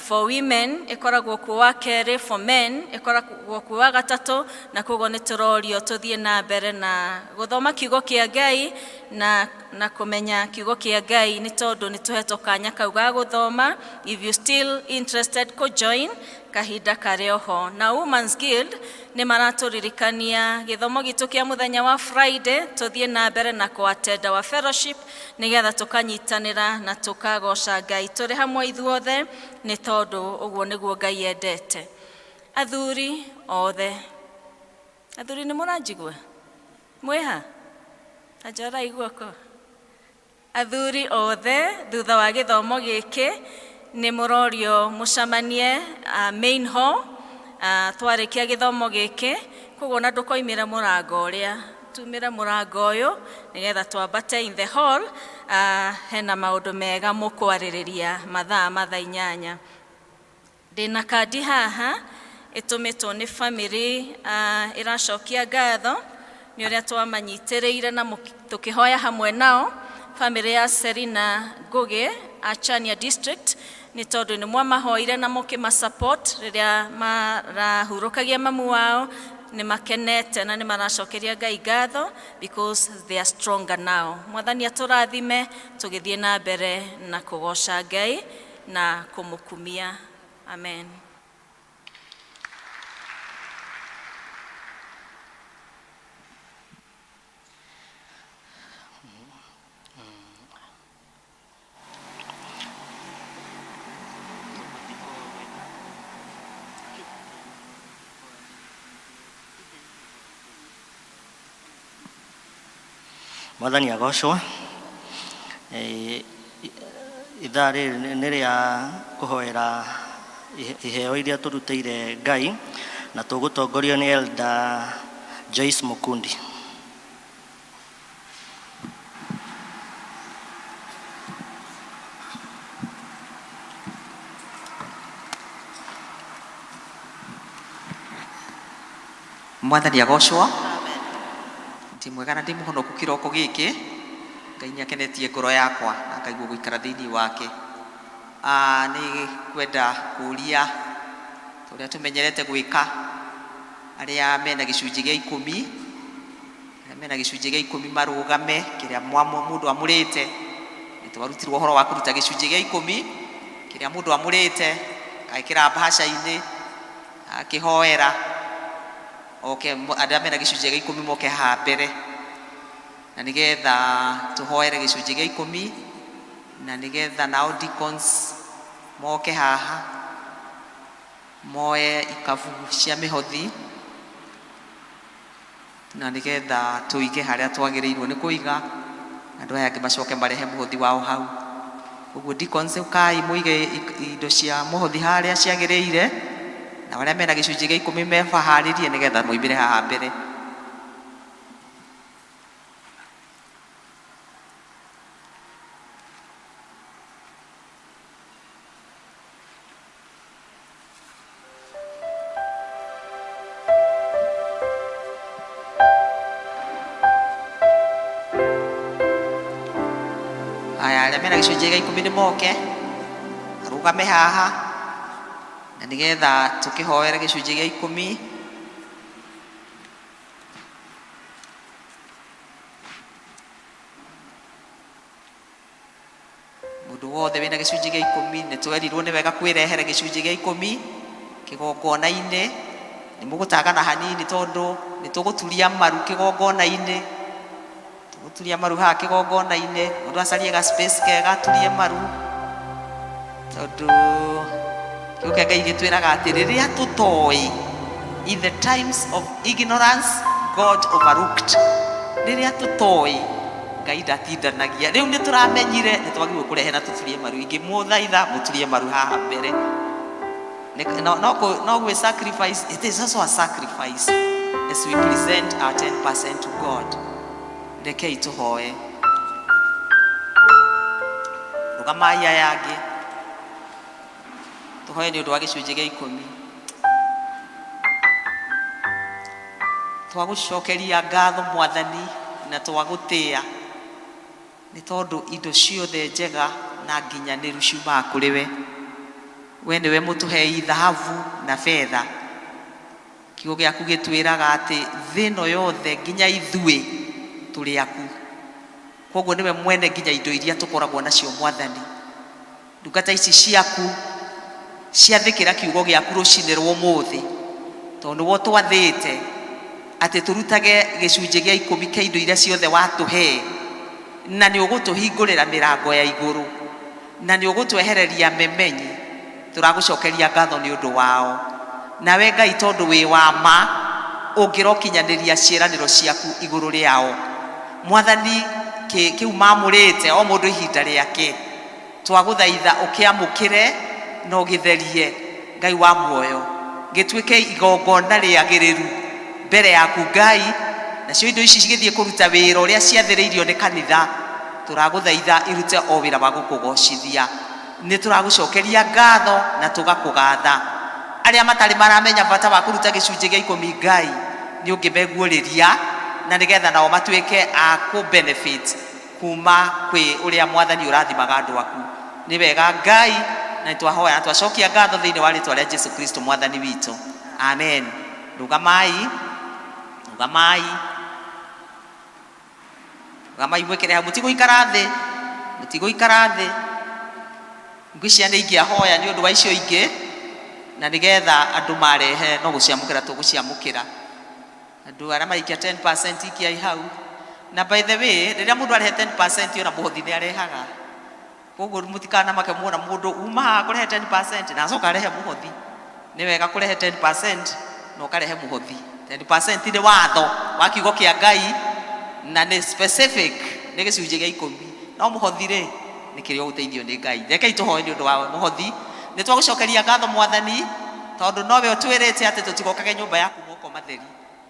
For women ĩkoragwo kuo wa kerĩ, for men ĩkoragwo kuo wa gatatũ, na koguo nĩ tũrorio tũthiĩ na mbere na gũthoma kiugo kĩa Ngai na kũmenya kiugo kĩa Ngai, nĩ tondũ nĩ tũhetwo kanya kau ga gũthoma. If you still interested, join kahinda karĩ oho. Na Women's Guild nĩ maratũririkania gĩthomo gitũ kĩa mũthenya wa Friday, tũthiĩ na mbere na kũatenda wa fellowship nĩgetha tũkanyitanĩra na tũkagoca Ngai tũrĩ hamwe ithuothe, nĩ tondũ ũguo nĩguo Ngai endete. Athuri othe, athuri nĩ mũranjigua mwĩha ajara iguoko. Athuri othe thutha wa gĩthomo gĩkĩ nĩ mũrorio mũcemanie main hall twarĩkia gĩthomo gĩkĩ, koguo na ndũkoimĩra mũrango ũrĩa, tumĩra mũrango ũyũ nĩgetha twambate in the hall. Hena maũndũ mega mũkwarĩrĩria mathaa 8. Ndĩna kandi haha ĩtũmĩtwo nĩ family ĩracokia ngatho nĩ ũrĩa twamanyitĩrĩire na tũkĩhoya hamwe nao. Family ya Serina Ngugi Achania District, nĩ tondũ nĩ mwamahoire na mũkĩmasupport rĩrĩa marahurũkagia mamu wao. Nĩ makenete na nĩ maracokeria Ngai ngatho because they are stronger now. Mwathani atũrathime tũgĩthiĩ na mbere na kũgoca Ngai na kũmũkumia. Amen. Mwathani agocwo. Ithaa rĩrĩ nĩ rĩa kũhoera iheo iria tũrutĩire Ngai, na tũgũtongorio nĩ Elder Joyce Mukundi. Mwathani agocwo. Ti mwega na ndi mũhonoku kĩroko gĩkĩ. Ngai nĩ akenetie ngoro yakwa na akaigua gũikara thĩinĩ wake. Nĩ kwenda kũria tũrĩa tũmenyerete gwĩka arĩa mena gĩcunjĩ gĩa 10, arĩa mena gĩcunjĩ gĩa 10 marũgame kĩrĩa mũndũ amũrĩte, nĩ twarutirwo horo wa kuruta gicunjĩ gĩa 10 kĩrĩa mũndũ amũrĩte agĩkĩra mbahaca-inĩ akĩhoera oke andũ mena gĩcunjĩ gĩa 10 moke haha mbere na nĩgetha tũhoere gĩcunjĩ gĩa 10 na nĩgetha nao deacons moke haha moe ikabu cia mĩhothi na nĩgetha tũige harĩa twagĩrĩirwo nĩ kũiga andũ aya angĩ macoke marehe mũhothi wao hau. Ũguo deacons ũkai mũige indo cia mũhothi harĩa ciagĩrĩire na arĩa mena gĩcunjĩ gĩa 10 mebaharĩrie nĩgetha moimĩre haha mbere. Arĩa mena gĩcunjĩ gĩa 10 nĩ moke arũgame haha na nĩgetha tũkĩhoere gĩcunjĩ gĩa 10. Mũndũ wothe wĩna gĩcunjĩ gĩa 10 nĩ twerirwo nĩ wega kwĩrehere gĩcunjĩ gĩa 10 kĩgongona-inĩ. Nĩ mũgũtagana hanini tondũ nĩ tũgũturia maru kĩgongona-inĩ, tũgũturia maru haha kĩgongona-inĩ, mũndũ acarie ga space kega aturie maru tondũ kiugo kĩa Ngai gĩtwĩraga atĩ rĩrĩa tũtoĩ, in the times of ignorance God overlooked. Rĩrĩa tũtoĩ Ngai ndatindanagia. Rĩu nĩ tũramenyire nĩ twagĩrĩirwo kũrehe na tũturie maru. Ingĩmũthaitha mũturie maru haha mbere. No gwĩ sacrifice, it is also a sacrifice as we present our 10% to God. Rekei tũhoe. Rũgamai aya angĩ tũhoe nĩ ũndũ wa gĩcunjĩ gĩa 10. Twagũcokeria ngatho Mwathani na twagũtĩĩa nĩ tondũ indo ciothe njega na nginyanĩru ciumaga kũrĩ we. We nĩwe mũtũhei thahabu na betha. Kiugo gĩaku gĩtwĩraga atĩ thĩ ĩno yothe nginya ithuĩ tũrĩ aku. Koguo nĩwe mwene nginya indo iria tũkoragwo nacio Mwathani. Ndungata ici ciaku ciathĩkĩra kiugo gĩaku rũcinĩ rwa ũmũthĩ tondũ nĩwo twathĩte atĩ tũrutage gĩcunjĩ gĩa 10 kĩa indo iria ciothe watũhe, na nĩ ũgũtũhingũrĩra mĩrango ya igũrũ na nĩ ũgũtwehereria memenyi. Tũragũcokeria ngatho nĩ ũndũ wao. Nawe Ngai tondũ wĩ wa ma ũngĩrokinyanĩria ciĩranĩro ciaku igũrũ rĩao. Mwathani kĩu mamũrĩte o mũndũ ihinda rĩake, twagũthaitha ũkĩamũkĩre na ũgĩtherie Ngai wa muoyo, gĩtuĩke igongona rĩagĩrĩru mbere yaku Ngai. Nacio indo ici cigĩthiĩ kũruta wĩra ũrĩa ciathĩrĩirio nĩ kanitha, tũragũthaitha irute o wĩra wa gũkũgocithia. Nĩ tũragũcokeria ngatho na tũgakũgatha. Arĩa matarĩ maramenya bata wa kũruta gĩcunjĩ gĩa 10 Ngai nĩ ũngĩmeguũrĩria na nĩgetha nao matuĩke a kũ-benefit kuma kwĩ ũrĩa Mwathani ũrathimaga andũ aku. Nĩ wega Ngai, na twahoya na twacokia ngatho thĩinĩ wa rĩĩtwa rĩa Jesũ Kristo Mwathani witũ. Amen. Rũgamai, rũgamai, rũgamai mwĩkĩre hau. Mũtigũikara thĩ, mũtigũikara thĩ. Ngwĩciria nĩ ingĩahoya nĩ ũndũ wa icio ingĩ na nĩgetha andũ marehe no gũciamũkĩra tũgũciamũkĩra. Andũ arĩa maikia 10% ikiai hau. Na by the way, rĩrĩa mũndũ arehe 10% ona mũhothi nĩ arehaga. Koguo mũtikanamake muona mũndũ uma haha kũrehe 10% na acoka arehe mũhothi. Nĩ wega kũrehe 10% na ũkarehe mũhothi. 10% nĩ watho wa kiugo kĩa Ngai na nĩ specific, nĩ gĩcunjĩ gĩa 10. No mũhothi rĩ nĩ kĩrĩa ũteithio nĩ Ngai. Rekei tũhoe nĩ ũndũ wa mũhothi. Nĩ twagũcokeria ngatho Mwathani tondũ nowe ũtwĩrĩte atĩ tũtigokage nyũmba yaku moko matheri.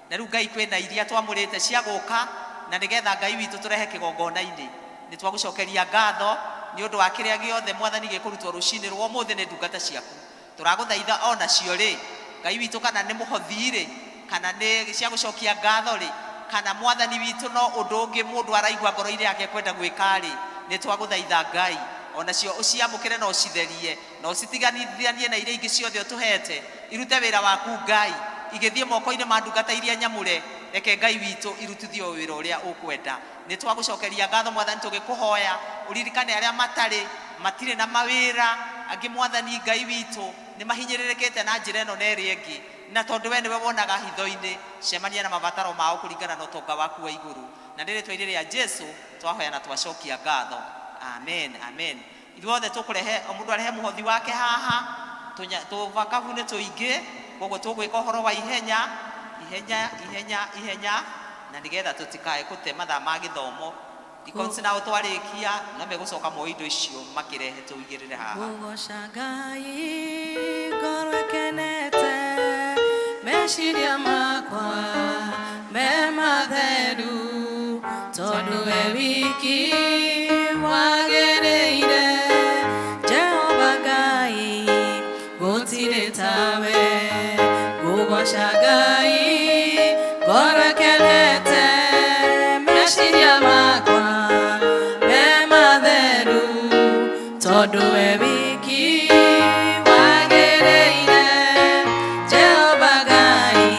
Na rĩu Ngai kwĩna iria twamũrĩte cia gũka na nĩgetha Ngai witũ tũrehe kĩgongona-inĩ. Nĩ twagũcokeria ngatho nĩ ũndũ wa kĩrĩa gĩothe Mwathani gĩkũrutwo rũcinĩ rwa ũmũthĩ nĩ ndungata ciaku. Tũragũthaitha ona cio rĩ, Ngai witũ, kana nĩ mũhothi rĩ, kana nĩ cia gũcokia ngatho rĩ, kana Mwathani witũ no ũndũ ũngĩ mũndũ araigua ngoro-inĩ yake kwenda gwĩka rĩ, nĩ twagũthaitha Ngai onacio ũciamũkĩre na ũcitherie na ũcitiganithanie na iria ingĩ ciothe ũtũhete. Irute wĩra waku Ngai, igĩthiĩ moko-inĩ ma ndungata iria nyamũre. Reke Ngai witũ irutithio wĩra ũrĩa ũkwenda. nĩ twagũcokeria ngatho Mwathani tũgĩkũhoya ũririkane arĩa matirĩ na mawĩra, angĩ Mwathani Ngai witũ nĩ mahinyĩrĩrĩkĩte na njĩra ĩno na ĩrĩa ĩngĩ, na tondũ we nĩwe wonaga hitho-inĩ, cemania na mabataro mao kũringana na ũtonga waku wa igũrũ, na nĩ rĩtwa-inĩ rĩa Jesu twahoya na twacokia ngatho, amen, amen. Ithuothe tũkũrehe mũndũ arehe mũhothi wake haha, tũbakabu nĩ tũingĩ, koguo tũgwĩka ũhoro wa ihenya, na nĩgetha tũtikae gũte mathaa ma gĩthomo. Ikonsi nao twarĩkia no megũcoka moe indo icio makĩrehe tũigĩrĩre haha. Kũgoca Ngai ngoro ĩkenete, meciria makwa me matheru, tondũ we wiki wagĩrĩire, Jehova Ngai gũtirĩ tawe. Kũgoca Ngai ngoro ĩkenete, meciria makwa me matheru, tondũ we wiki wagĩrĩire, Jehova Ngai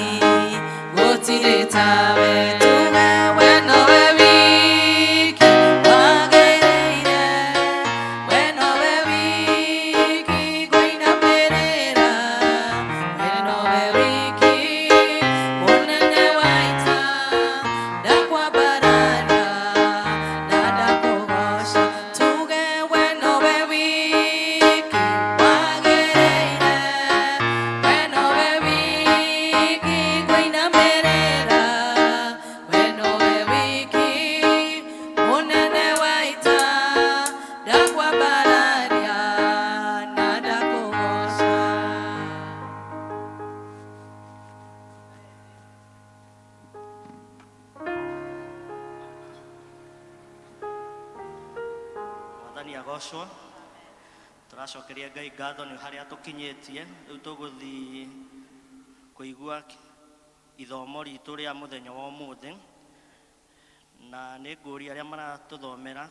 gũtirĩ tawe. Tuge we nowe wiki wagĩrĩire, we nowe wiki ngũinamĩrĩra, we nowe wiki mũnene wa ita, ndakwambararia na ndakũgoca. Tuge we nowe wiki wagĩrĩire, we nowe wiki ngũinamĩrĩra, we nowe wiki mũnene wa ita, ndakwambararia na ndakũgoca. Mwathani agocwo. Tũracokeria Ngai ngatho nĩ harĩa tũkinyĩtie. Rĩu tũgũthiĩ kũigua ithomo ritũ rĩa mũthenya wa ũmũthĩ, na nĩ ngũria arĩa maratũthomera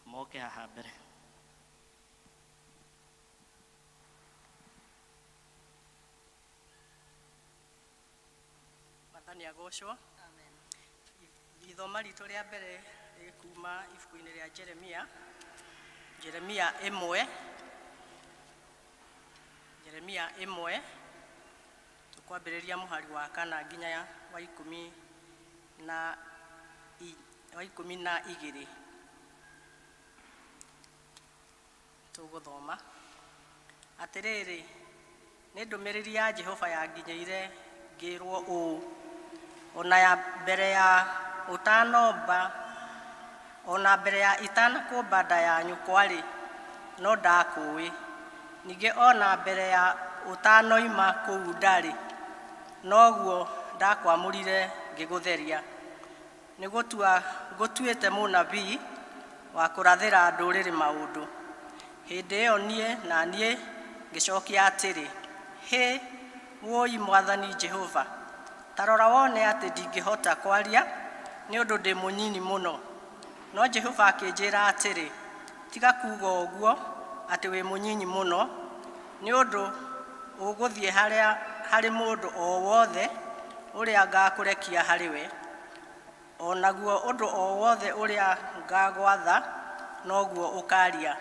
moke haha mbere. Mwathani agocwo. Ithoma ritũ rĩa mbere rĩkuma ibuku-inĩ rĩa Jeremia 1 tukwambĩrĩria mũhari wa kana nginya wa ikũmi na igĩrĩ. Tũgũthoma atĩrĩrĩ, nĩ ndũmĩrĩri ya Jehova yanginyĩire ngĩrwo ũũ, ona ya mbere ya ũtanomba, ona mbere ya itanakũmba nda ya nyũkwa-rĩ, no ndakũĩ, ningĩ ona mbere ya ũtanoima kũu nda-rĩ, noguo ndakwamũrire ngĩgũtheria. Nĩ gũtua ngũtuĩte mũnabii wa kũrathĩra ndũrĩrĩ maũndũ. Hĩndĩ ĩyo niĩ ngĩcokia atĩrĩ, hĩ woi Mwathani Jehova, ta rora wone atĩ ndingĩhota kwaria nĩ ũndũ ndĩ mũnyini mũno. No Jehova akĩnjĩra atĩrĩ, tiga kuuga ũguo atĩ wĩ mũnyinyi mũno, nĩ ũndũ ũgũthiĩ harĩ mũndũ o wothe ũrĩa ngakũrekia harĩ we, o naguo ũndũ o wothe ũrĩa ngagwatha noguo ũkaria.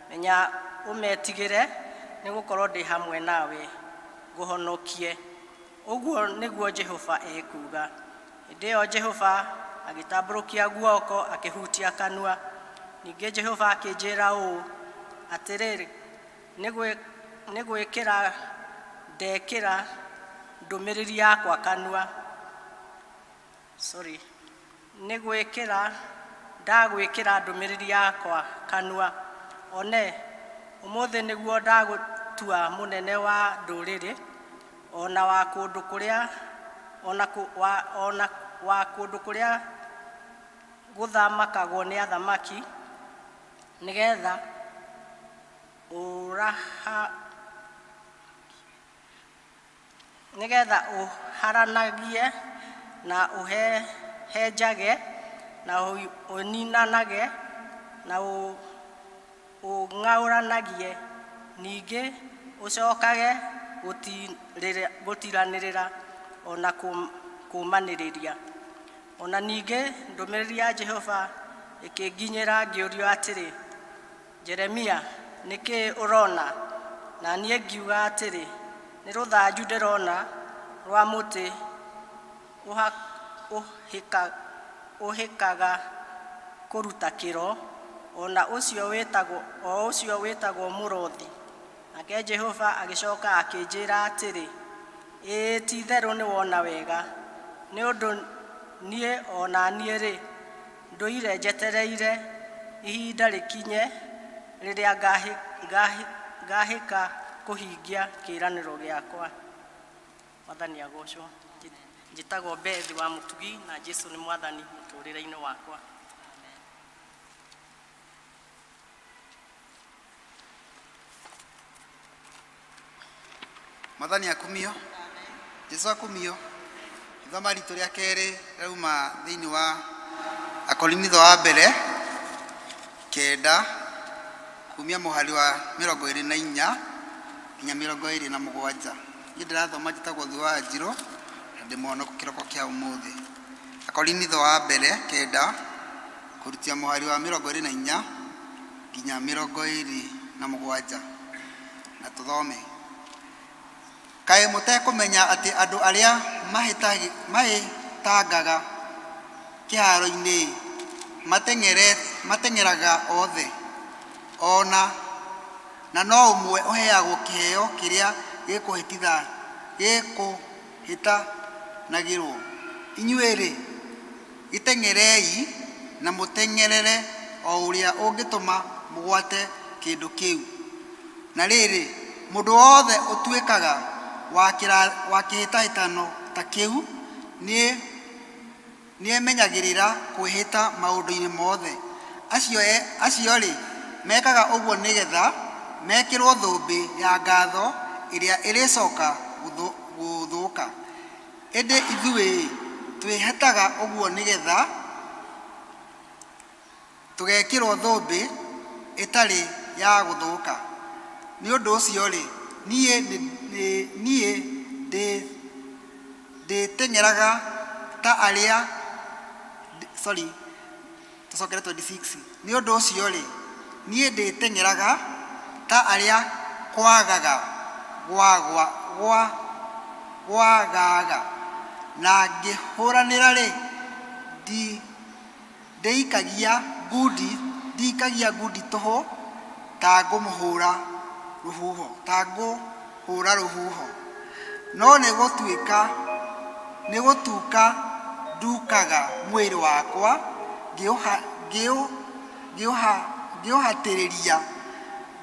Menya ũmetigĩre nĩ gũkorwo ndĩ hamwe nawe ngũhonokie. Ũguo nĩguo Jehova ekuga. Hĩndĩ ĩyo Jehova agĩtambũrũkia guoko akĩhutia kanua. Ningĩ Jehova akĩnjĩra ũũ atĩrĩrĩ, nĩ gwĩkĩra ndekĩra ndũmĩrĩri yakwa kanua. Ndagwĩkĩra ndũmĩrĩri yakwa kanua. One ũmũthĩ nĩguo ndagũtua mũnene wa ndũrĩrĩ, ona wa kũndũ kũrĩa gũthamakagwo nĩ athamaki, nĩgetha ũharanagie na ũhenjage na ũninanage na ũng'aũranagie, ningĩ ũcokage gũtiranĩrĩra ona kũmanĩrĩria. Ona ningĩ ndũmĩrĩri ya Jehova ĩkĩnginyĩra ngĩũrio atĩrĩ, Jeremia, nĩkĩ ũrona? Na niĩ ngiuga atĩrĩ, nĩ rũthanju ndĩrona rwa mũtĩ ũhĩkaga kũruta kĩro, ona ũcio wĩtagwo mũrothi. Nake Jehova agĩcoka akĩnjĩra atĩrĩ, ĩĩ ti-itherũ nĩ wona wega, nĩ ũndũ niĩ ona niĩ-rĩ ndũire njetereire ihinda rĩkinye rĩrĩa ngahĩka kũhingia kĩĩranĩro gĩakwa. Mwathani agocwo. Njĩtagwo Bethi wa Mũtugi, na Jesũ nĩ Mwathani mũtũrĩre-inĩ wakwa. Mwathani akumio. Jesũ akumio. Ithoma ritũ rĩa kerĩ rauma thĩinĩ wa Akorinitho wa mbere 9 kumia mũhari wa 24 nginya 27. Niĩ ndĩrathoma njĩtagwo Thuo wa Njirũ na ndĩ mũhonoku kĩroko kĩa ũmũthĩ. Akorinitho wa mbere 9 kũrutia mũhari wa 24 nginya 27. Na tũthome. Kaĩ mũtekũmenya atĩ andũ arĩa mahĩtangaga kĩharo-inĩ mateng'eraga othe, ona na no ũmwe ũheagwo kĩheo kĩrĩa gĩkũhĩtanagĩrwo. Inyuĩ-rĩ, gĩteng'erei na mũteng'erere o ũrĩa ũngĩtũma mũgwate kĩndũ kĩu. Na rĩrĩ, mũndũ wothe ũtuĩkaga wa kĩhĩtahĩtano ta kĩu nĩemenyagĩrĩra kwĩhĩta maũndũ-inĩ mothe. Acio-rĩ mekaga ũguo nĩgetha mekĩrwo thũmbĩ ya ngatho ĩrĩa ĩrĩcoka gũthũka. Ĩndĩ ithuĩ twĩhĩtaga ũguo nĩgetha tũgekĩrwo thũmbĩ ĩtarĩ ya gũthũka. Nĩ ũndũ ũcio-rĩ, niĩ ndĩteng'eraga ta arĩa tũcokere 26. Nĩ ũndũ ũcio-rĩ, niĩ ndĩteng'eraga ta arĩa gwagaga na ngĩhũranĩra-rĩ, ndĩikagia ngundi tũhũ ta ngũhũra rũhuho, no nĩ gũtuĩka ndukaga mwĩrĩ wakwa ngĩũhatĩrĩria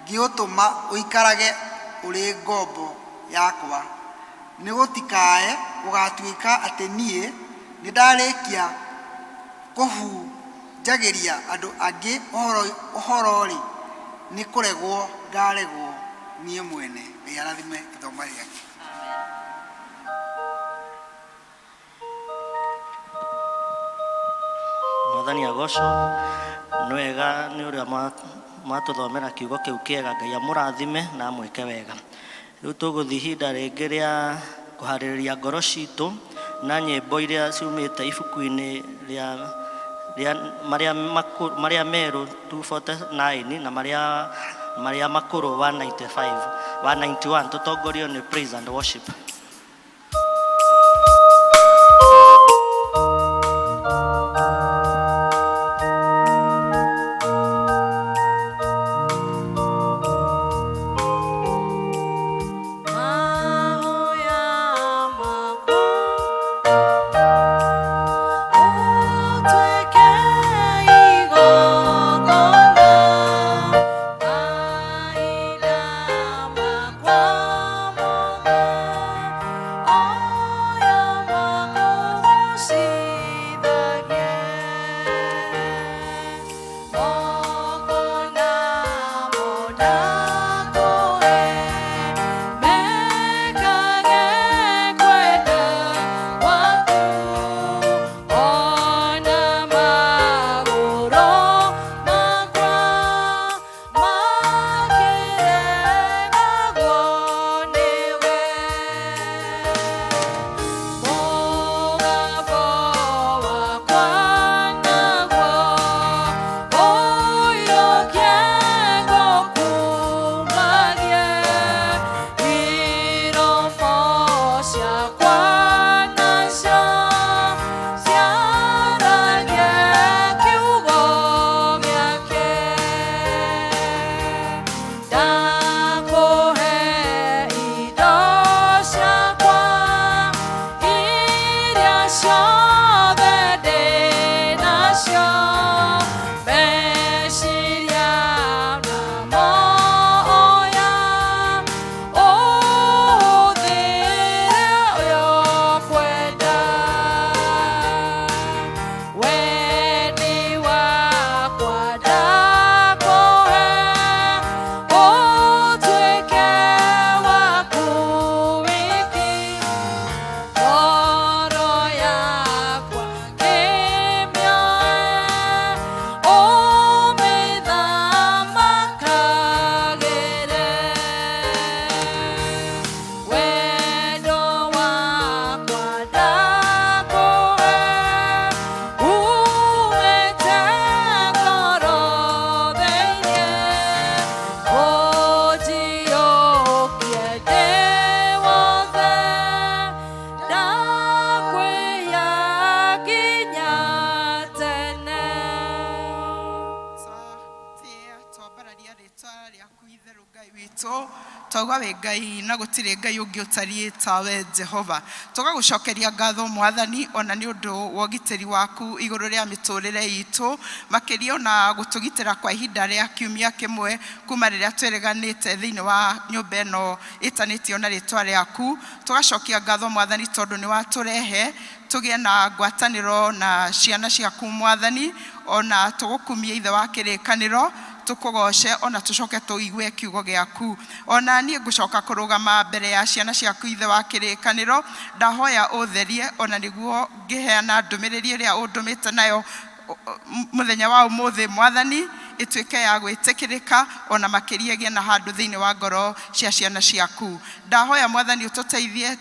ngĩũtũma ũikarage ũrĩ ngombo yakwa, nĩ gũtikae gũgatuĩka atĩ niĩ nĩ ndarĩkia kũhunjagĩria andũ angĩ ũhoro-rĩ, nĩ kũregwo ngaregwo niĩ mwene. Ngai arathime ithoma rĩake. Mwathani agocwo. Nĩ wega nĩ ũrĩa matũthomera kiugo kĩu kĩega. Ngai amũrathime na amwĩke wega. Rĩu tũgũthiĩ ihinda rĩngĩ rĩa kũharĩrĩria ngoro citũ na nyĩmbo iria ciumĩte ibuku-inĩ marĩa merũ 249 na marĩa makũrũ 191. Tũtongorio nĩ praise and worship. Kwa rĩtwa rĩaku itherũ Ngai witũ, twauga wĩ Ngai na gũtirĩ Ngai ũngĩ ũtariĩ tawe Jehova. Tũgagũcokeria ngatho Mwathani ona nĩ ũndũ wa ũgitĩri waku igũrũ rĩa mĩtũrĩre itũ, makĩria ona gũtũgitĩra kwa ihinda rĩa kiumia kĩmwe kuma rĩrĩa twereganĩte thĩinĩ wa nyũmba ĩno ĩtanĩtio na rĩtwa rĩaku. Tũgacokia ngatho Mwathani tondũ nĩ watũrehe tũgĩe na ngwatanĩro na ciana ciaku Mwathani, ona tũgũkumia ithe wa kĩrĩkanĩro, tũkũgoce ona tũcoke tũigue kiugo gĩaku. Ona niĩ ngũcoka kũrũgama mbere ya ciana ciaku ithe wa kĩrĩkanĩro, ndahoya ũtherie ona nĩguo ngĩheana ndũmĩrĩri ĩrĩa ũndũmĩte nayo mũthenya wa ũmũthĩ Mwathani, ĩtuĩke ya gwĩtĩkĩrĩka ona makĩria gĩa na handũ thĩinĩ wa ngoro cia ciana ciaku. Ndahoya Mwathani ũtũteithie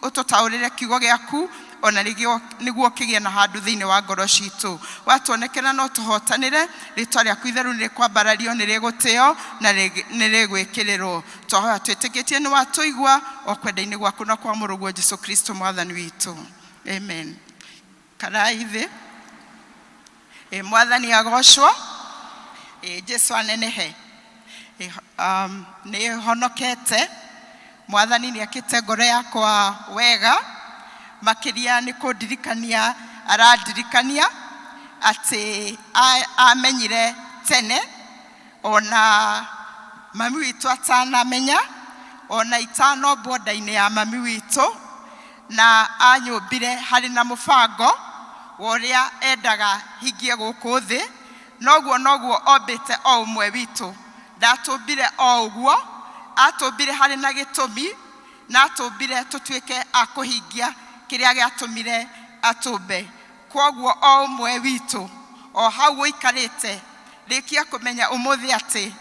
ũtũtaũrĩre kiugo gĩaku ona nĩguo kĩgĩe na handũ thĩinĩ wa ngoro citũ. Watuonekana no tũhotanĩre, rĩtwa rĩaku itheru nĩ rĩkwambarario, nĩ rĩgũtĩo na nĩ rĩgwĩkĩrĩrwo. Twahoya twĩtĩkĩtie nĩ watũigua o kwenda-inĩ gwaku na kwa mũrũguo Jesũ Kristo Mwathani witũ. Amen. Karai thĩ. Mwathani agocwo. Jesũ anenehe. Nĩ honokete. Mwathani nĩ akĩte ngoro yakwa wega. Makĩria nĩ kũndirikania arandirikania atĩ amenyire tene ona mami witũ atanamenya, ona itanombwo nda-inĩ ya mami witũ, na anyũmbire harĩ na mũbango wa ũrĩa endaga hingie gũkũ thĩ. Noguo ombĩte o ũmwe witũ. Ndatũmbire o ũguo, atũmbire harĩ na gĩtũmi, na atũmbire tũtuĩke a kũhingia kĩrĩa gĩatũmire atũmbe. Kwoguo o ũmwe witũ, o hau ũikarĩte, rĩkia kũmenya ũmũthĩ atĩ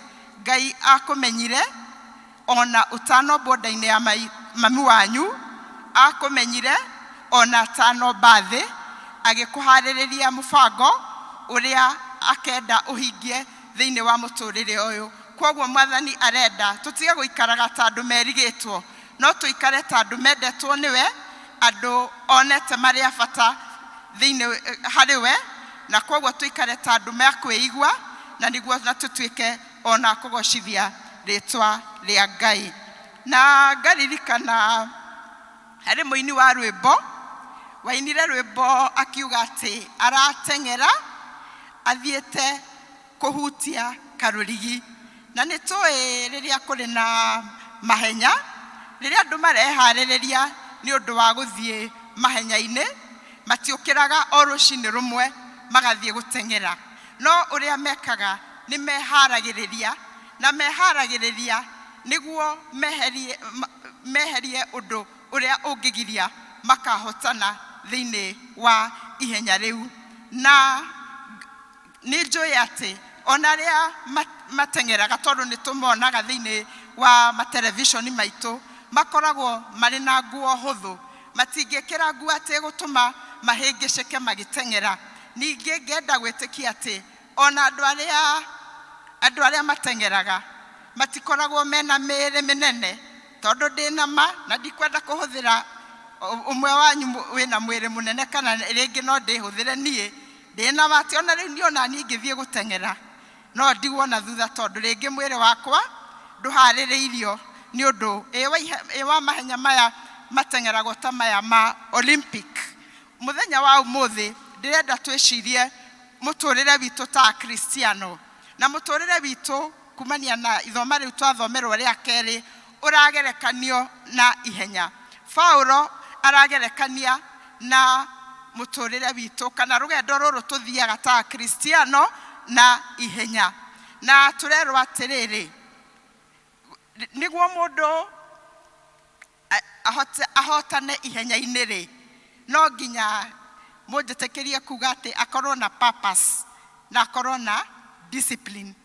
Ngai akũmenyire ona ũtanombwo nda-inĩ ya mami wanyu, akũmenyire ona atanomba thĩ, agĩkũharĩrĩria mũbango ũrĩa akenda ũhingie thĩinĩ wa mũtũrĩre ũyũ. Kwoguo Mwathani arenda tũtige gũikaraga ta andũ merigĩtwo, no tũikare ta andũ mendetwo nĩwe, andũ onete marĩ a bata thĩinĩ harĩ we, na kwoguo tũikare ta andũ mekwĩigua, na nĩguo na tũtuĩke ona kũgocithia rĩtwa rĩa Ngai. Na ngaririkana harĩ mũini wa rwĩmbo wainire rwĩmbo akiuga atĩ arateng'era athiĩte kũhutia karũrigi. Na nĩ tũĩ rĩrĩa kũrĩ na mahenya, rĩrĩa andũ mareharĩrĩria nĩ ũndũ wa gũthiĩ mahenya-inĩ, matiũkĩraga o rũcinĩ rũmwe magathiĩ gũteng'era. No ũrĩa mekaga nĩ meharagĩrĩria, na meharagĩrĩria nĩguo meherie ũndũ ũrĩa ũngĩgiria makahotana thĩinĩ wa ihenya rĩu. Na nĩ njũĩ atĩ ona arĩa mateng'eraga, tondũ nĩ tũmonaga thĩinĩ wa matelevishoni maitũ, makoragwo marĩ na nguo hũthũ, matingĩkĩra nguo atĩ gũtũma mahĩngĩcĩke magĩteng'era. Ningĩ ngenda gwĩtĩkia atĩ ona andũ arĩa mateng'eraga matikoragwo mena mĩĩrĩ mĩnene, tondũ ndĩna ma na ndikwenda kũhũthĩra ũmwe wanyu wĩna mwĩrĩ mũnene, kana rĩngĩ no ndĩhũthĩre niĩ ndĩna ma. Atĩ ona rĩu niĩ ona niĩ ngĩthiĩ gũteng'era no ndigwo na thutha, tondũ rĩngĩ mwĩrĩ wakwa ndũharĩrĩirio nĩ ũndũ wa mahenya maya mateng'eragwo ta maya ma Olympic. Mũthenya wa ũmũthĩ ndĩrenda twĩcirie mũtũrĩre witũ ta Kristiano, na mũtũrĩre witũ kumania na ithoma rĩu twathomerwo rĩa kerĩ ũragerekanio na ihenya. Paulo aragerekania na mũtũrĩre witũ kana rũgendo rũrũ tũthiaga ta Kristiano na ihenya. Na tũrerwo atĩrĩrĩ, nĩguo mũndũ ahotane ihenya-inĩ rĩ, no nginya mũnjĩtĩkĩrie kuga atĩ akorwo na purpose na akorwo na discipline.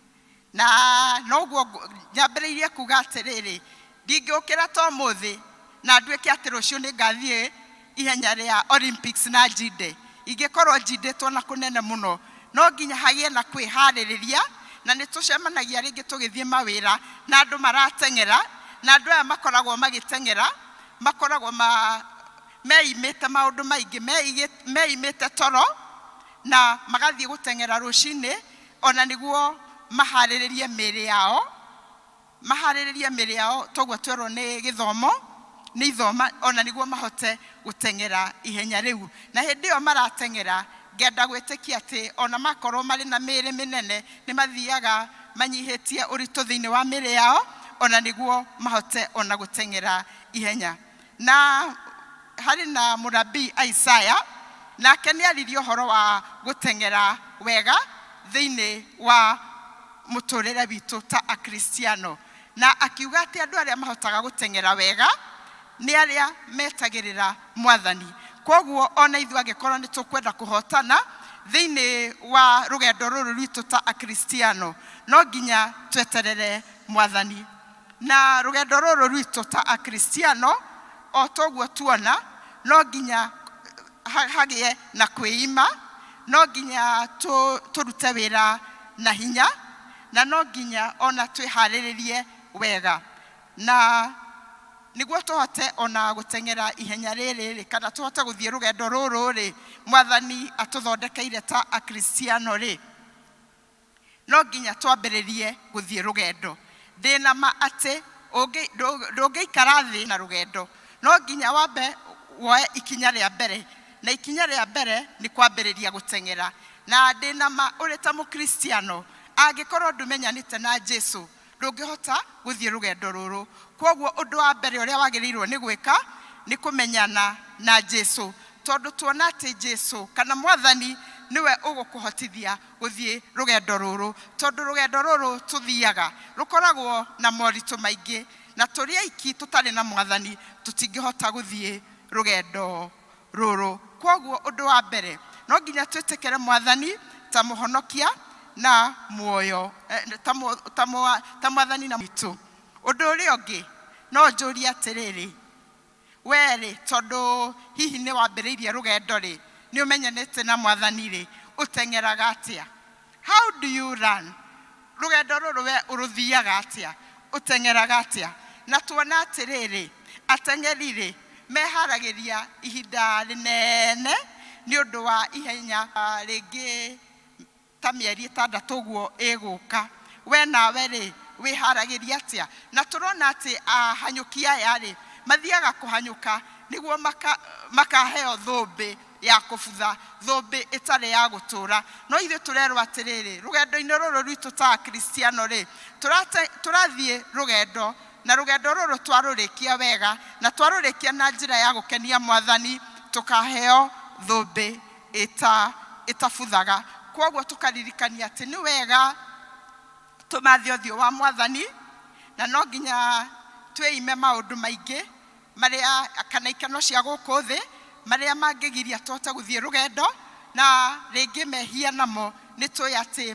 Na noguo nyambĩrĩirie kuga atĩrĩrĩ, ndingĩũkĩra ta ũmũthĩ na nduĩke atĩ rũciũ nĩ ngathiĩ ihenya rĩa Olympics na njinde. Ingĩkorwo njindĩtwo na kũnene mũno, no nginya hagĩe na kwĩharĩrĩria, na nĩ tũcemanagia rĩngĩ tũgĩthiĩ mawĩra na andũ marateng'era, na andũ aya makoragwo magĩteng'era makoragwo meimĩte maũndũ maingĩ, meimĩte toro na magathiĩ gũteng'era rũcinĩ, ona nĩguo maharĩrĩrie mĩĩrĩ yao toguo twerwo nĩ gĩthomo nĩ ithoma ona nĩguo mahote gũteng'era ihenya rĩu. Na hĩndĩ ĩyo marateng'era ngenda gwĩtĩkia atĩ ona makorwo marĩ na mĩĩrĩ mĩnene nĩ mathiaga manyihĩtie ũritũ thĩinĩ wa mĩĩrĩ yao ona nĩguo mahote ona gũteng'era ihenya. Na harĩ na mũnabii Isaya nake nĩ aririe ũhoro wa gũteng'era wega thĩinĩ wa mũtũrĩre witũ ta akristiano, na akiuga atĩ andũ arĩa mahotaga gũteng'era wega nĩ arĩa metagĩrĩra Mwathani. Koguo ona ithuĩ angĩkorwo nĩ tũkwenda kũhotana thĩinĩ wa rũgendo rũrũ rwitũ ta akristiano, no nginya tweterere Mwathani. Na rũgendo rũrũ rwitũ ta akristiano o toguo tuona no nginya hagĩe na kwĩima, no nginya tũrute wĩra na hinya, na no nginya ona twĩharĩrĩrie wega, na nĩguo tũhote ona gũteng'era ihenya rĩrĩ kana tũhote gũthiĩ rũgendo rũrũ rĩ Mwathani atũthondekeire ta akristiano rĩ, no nginya twambĩrĩrie gũthiĩ rũgendo. Ndĩna ma atĩ ndũngĩikara thĩ na rũgendo, no nginya wambe woe ikinya rĩa mbere, na ikinya rĩa mbere nĩ kwambĩrĩria gũteng'era. Na ndĩna ma ũrĩ ta mũkristiano angĩkorwo ndũmenyanĩte na Jesũ ndũngĩhota gũthiĩ rũgendo rũrũ. Koguo ũndũ wa mbere ũrĩa wagĩrĩirwo nĩ gwĩka nĩ kũmenyana na Jesũ, tondũ tuona atĩ Jesũ kana Mwathani niwe ũgũkũhotithia gũthiĩ rũgendo rũrũ, tondũ rũgendo rũrũ tũthiaga rũkoragwo na moritũ maingĩ, na tũrĩ aiki tũtarĩ na Mwathani tũtingĩhota gũthiĩ rũgendo rũrũ. Koguo ũndũ wa mbere no nginya twĩtĩkĩre Mwathani ta mũhonokia na muoyo ta Mwathani na witũ. Ũndũ ũrĩa ũngĩ no njũrie atĩrĩrĩ, wee tondũ hihi nĩ wambĩrĩirie rũgendo rĩ, nĩ ũmenyanĩte na Mwathani rĩ, ũteng'eraga atĩa? How do you run? Rũgendo rũrũ we ũrũthiaga atĩa? Ũteng'eraga atĩa? Na tuona atĩrĩrĩ, ateng'eri rĩ meharagĩria ihinda rĩnene nĩ ũndũ wa ihenya rĩngĩ ta mĩeri 6 ũguo ĩgũka. We nawe rĩ wĩharagĩria atĩa? Na tũrona atĩ ahanyũki aya rĩ mathiaga kũhanyũka nĩguo makaheo thũmbĩ ya kũbutha, thũmbĩ ĩtarĩ ya gũtũra. No ithuĩ tũrerwo atĩrĩrĩ, rũgendo-inĩ rũrũ rwitũ ta akristiano rĩ tũrathiĩ rũgendo, na rũgendo rũrũ twarũrĩkia wega na twarũrĩkia na njĩra ya gũkenia Mwathani tũkaheo thũmbĩ ĩtabuthaga. Koguo tũkaririkania atĩ nĩ wega tũmathe ũthiũ wa Mwathani, na no nginya twĩime maũndũ maingĩ marĩa kana ikeno cia gũkũ thĩ marĩa mangĩgiria tũhote gũthiĩ rũgendo, na rĩngĩ mehia namo nĩ tũĩ atĩ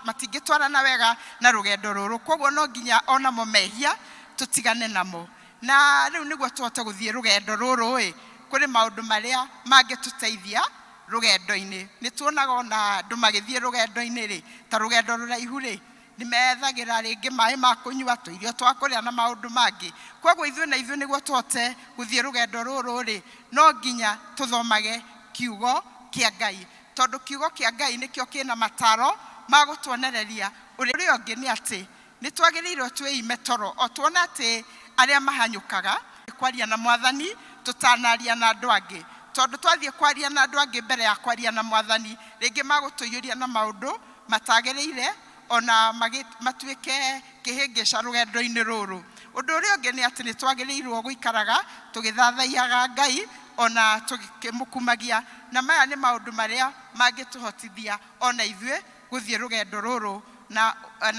matingĩtwarana wega na rũgendo rũrũ. Koguo no nginya onamo mehia tũtigane namo, na rĩu nĩguo tũhote gũthiĩ rũgendo rũrũ kũrĩ maũndũ marĩa mangĩtũteithia rũgendo-inĩ. Nĩ tuonaga ona andũ magĩthiĩ rũgendo-inĩ rĩ, ta rũgendo rũraihu rĩ nĩ methagĩra rĩngĩ maĩ ma kũnyua, tũirio twa kũrĩa na maũndũ mangĩ. Koguo ithuĩ nĩguo tũhote gũthiĩ rũgendo rũrũ rĩ no nginya tũthomage kiugo kĩa Ngai, tondũ kiugo kĩa Ngai nĩkĩo kĩna mataro ma gũtuonereria. Ũrĩa ũngĩ nĩ atĩ nĩ twagĩrĩirwo twĩime toro, o tuona atĩ arĩa mahanyũkaga kwaria na Mwathani tũtanaria na andũ angĩ, tondũ twathiĩ kwaria na andũ angĩ mbere ya kwaria na Mwathani rĩngĩ magũtũiyũria na maũndũ matagĩrĩire ona matuĩke kĩhĩngĩca rũgendo-inĩ rũrũ. Ũndũ ũrĩa ũngĩ nĩ atĩ nĩ twagĩrĩirwo gũikaraga tũgĩthathaiyaga Ngai ona tũkĩmũkumagia, na maya nĩ maũndũ marĩa mangĩtũhotithia ona ithuĩ gũthiĩ rũgendo rũrũ na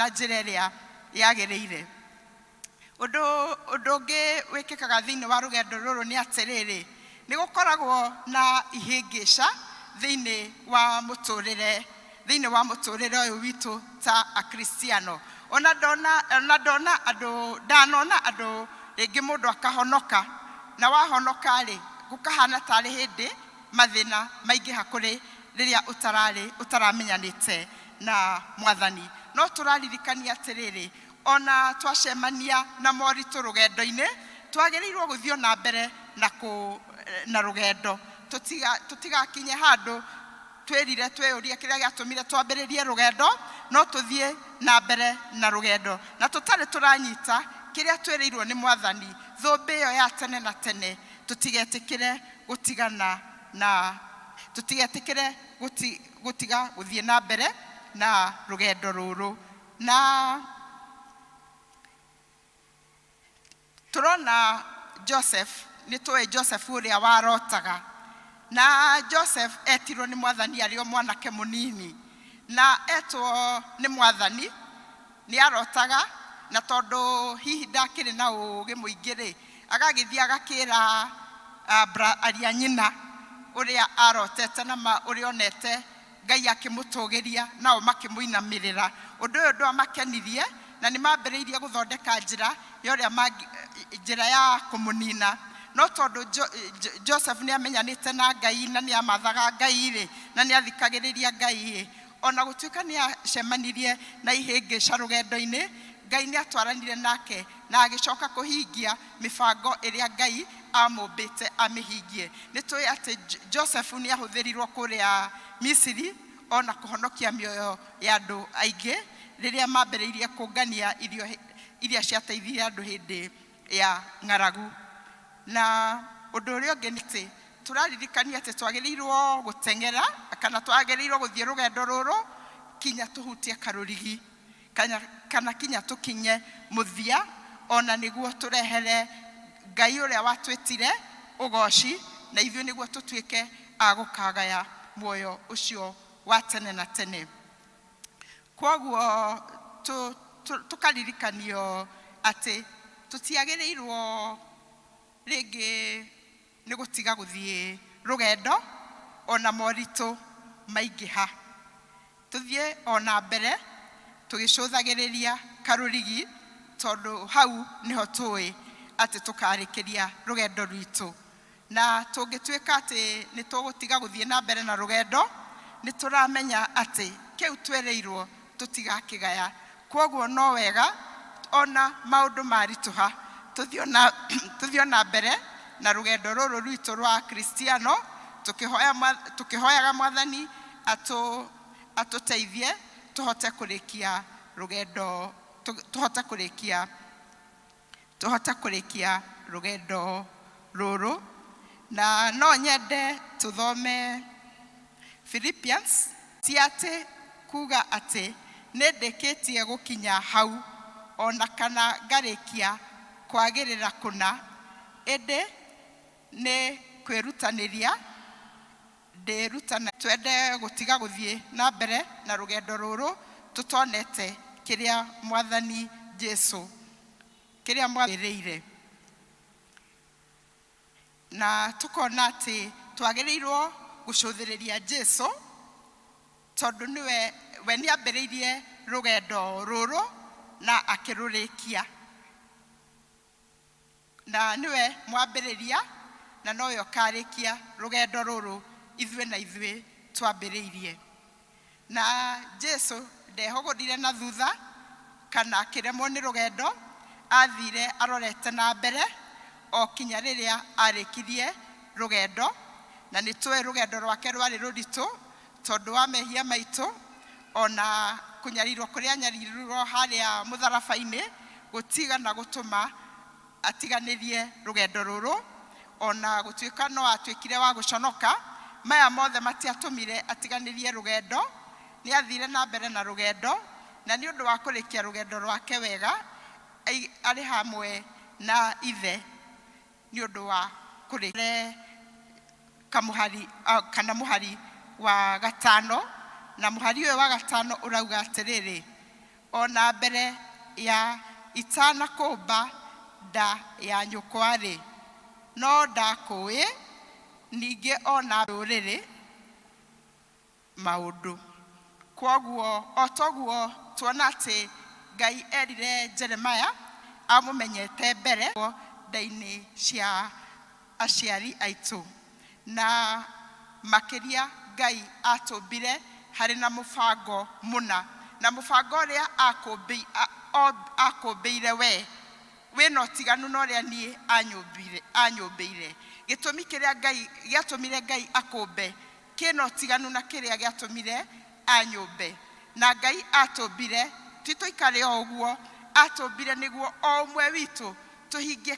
njĩra ĩrĩa yagĩrĩire. Ũndũ ũngĩ wĩkĩkaga thĩinĩ wa rũgendo rũrũ nĩ atĩrĩrĩ, nĩ gũkoragwo na ihĩngĩca thĩinĩ wa mũtũrĩre ũyũ witũ ta akristiano. Ndanona andũ rĩngĩ mũndũ akahonoka, na wahonoka rĩ gũkahana tarĩ hĩndĩ mathĩna maingĩha kũrĩ rĩrĩa ũtaramenyanĩte na Mwathani. No tũraririkania atĩrĩrĩ, ona twacemania na moritũ rũgendo-inĩ twagĩrĩirwo gũthiĩ na mbere na rũgendo. Tũtigakinye handũ twĩrire twĩyũrie kĩrĩa gĩatũmire twambĩrĩrie rũgendo, no tũthiĩ na mbere na rugendo na tutare turanyita kiria twereirwo ni mwathani thombe iyo ya tene na tene tutigetikire gutigana na tutigetikire gutiga guthie na mbere na rugendo ruru na turona Joseph nitoe Joseph uria warotaga na Joseph etirwo ni mwathani ario mwanake munini na etwo ni mwathani ni arotaga na tondu hihi ndakire na uge muingire agagithia agakira aria nyina uria arotete na uria onete Ngai akimutugiria nao makimuinamirira undu uyu ndamakenirie na ni mambiriirie guthondeka njira njira ya kumunina no tondu Joseph ni amenyanite na Ngai na ni amathaga Ngai ri na ni athikagiriria Ngai ona gutuika ni acemanirie na ihingica rugendo-ini Ngai ni atwaranire nake na agicoka kuhingia mibango iria Ngai amumbite amihingie nitui ati Joseph ni ahuthirirwo kuria Misiri ona kuhonokia mioyo ya andu aingi riria mambiriirie kungania iria ciateithirie andu hindi ya ng'aragu na undu uria ungi niti turaririkania ati twagirirwo gutengera kana twagirirwo guthie rugendo ruru kinya tuhutie karurigi kana kinya tukinye muthia ona niguo turehere Ngai uria watwitire ugoci na ithuĩ niguo tutuike agukagaya muoyo ucio wa tene na tene kwoguo tukaririkanio ati tutiagiriirwo ringi ni gutiga guthie rugendo ona moritu maingiha tuthie ona mbere tugicuthagiriria karurigi tondu hau niho tui ati tukarikiria rugendo rwitu na tungituika ati ni tugutiga guthie na mbere na rugendo ni turamenya ati kiu twereirwo tutigakigaya kwoguo no wega ona maundu marituha tuthio na mbere na rugendo ruru rwitu rwa Kristiano tukihoyaga mwathani atuteithie tuhote kurikia rugendo tuhote kurikia rugendo ruru na no nyende tuthome Philippians tiate kuga ati nendeketie gukinya hau ona kana ngarikia kwagirira kuna ende ne kwirutaniria ndirutana twende gutiga guthie na mbere na rugendo ruru tutonete kiria mwathani Jesu kiria mwagiriire na tukona ati twagirirwo gucuthiriria Jesu tondu niwe we ni ambiriirie rugendo ruru na akirurikia na niwe mwambiriria na noyo karikia rugendo ruru ithuĩ twambiriirie na Jesu ndehogorire na thutha kana kiremwo ni rugendo athire arorete na mbere o kinya riria arikirie rugendo na nitwe rugendo rwake rwari ruritu tondu wa mehia maitu ona kunyarirwo kuria nyarirwo haria mutharabaini gutiga na gutuma atiganirie rugendo ruru ona gutuika no atwikire wa guconoka maya mothe matiatumire atiganirie rugendo ni athire na mbere na rugendo na ni undu wa kurikia rugendo rwake wega ari hamwe na ithe ni undu wa kurikia kamuhari kana muhari wa gatano na muhari uyu wa gatano urauga atiriri ona mbere ya itana kumba nda ya nyukwari no ndakui ninge ona ruriri maundu kwoguo otoguo tuona ati Ngai erire Jeremiah amumenyete mbere ndaini cia aciari aitu na makiria Ngai atumbire hari na mubango muna na mubango uria akumbeire we no tiganu no ria nie anyumbire gitumi kiria Ngai giatumire Ngai akumbe kino tiganu na kiria giatumire anyumbe na Ngai atumbire titoikare o ũguo atũmbire nĩguo o ũmwe witũ tũhingie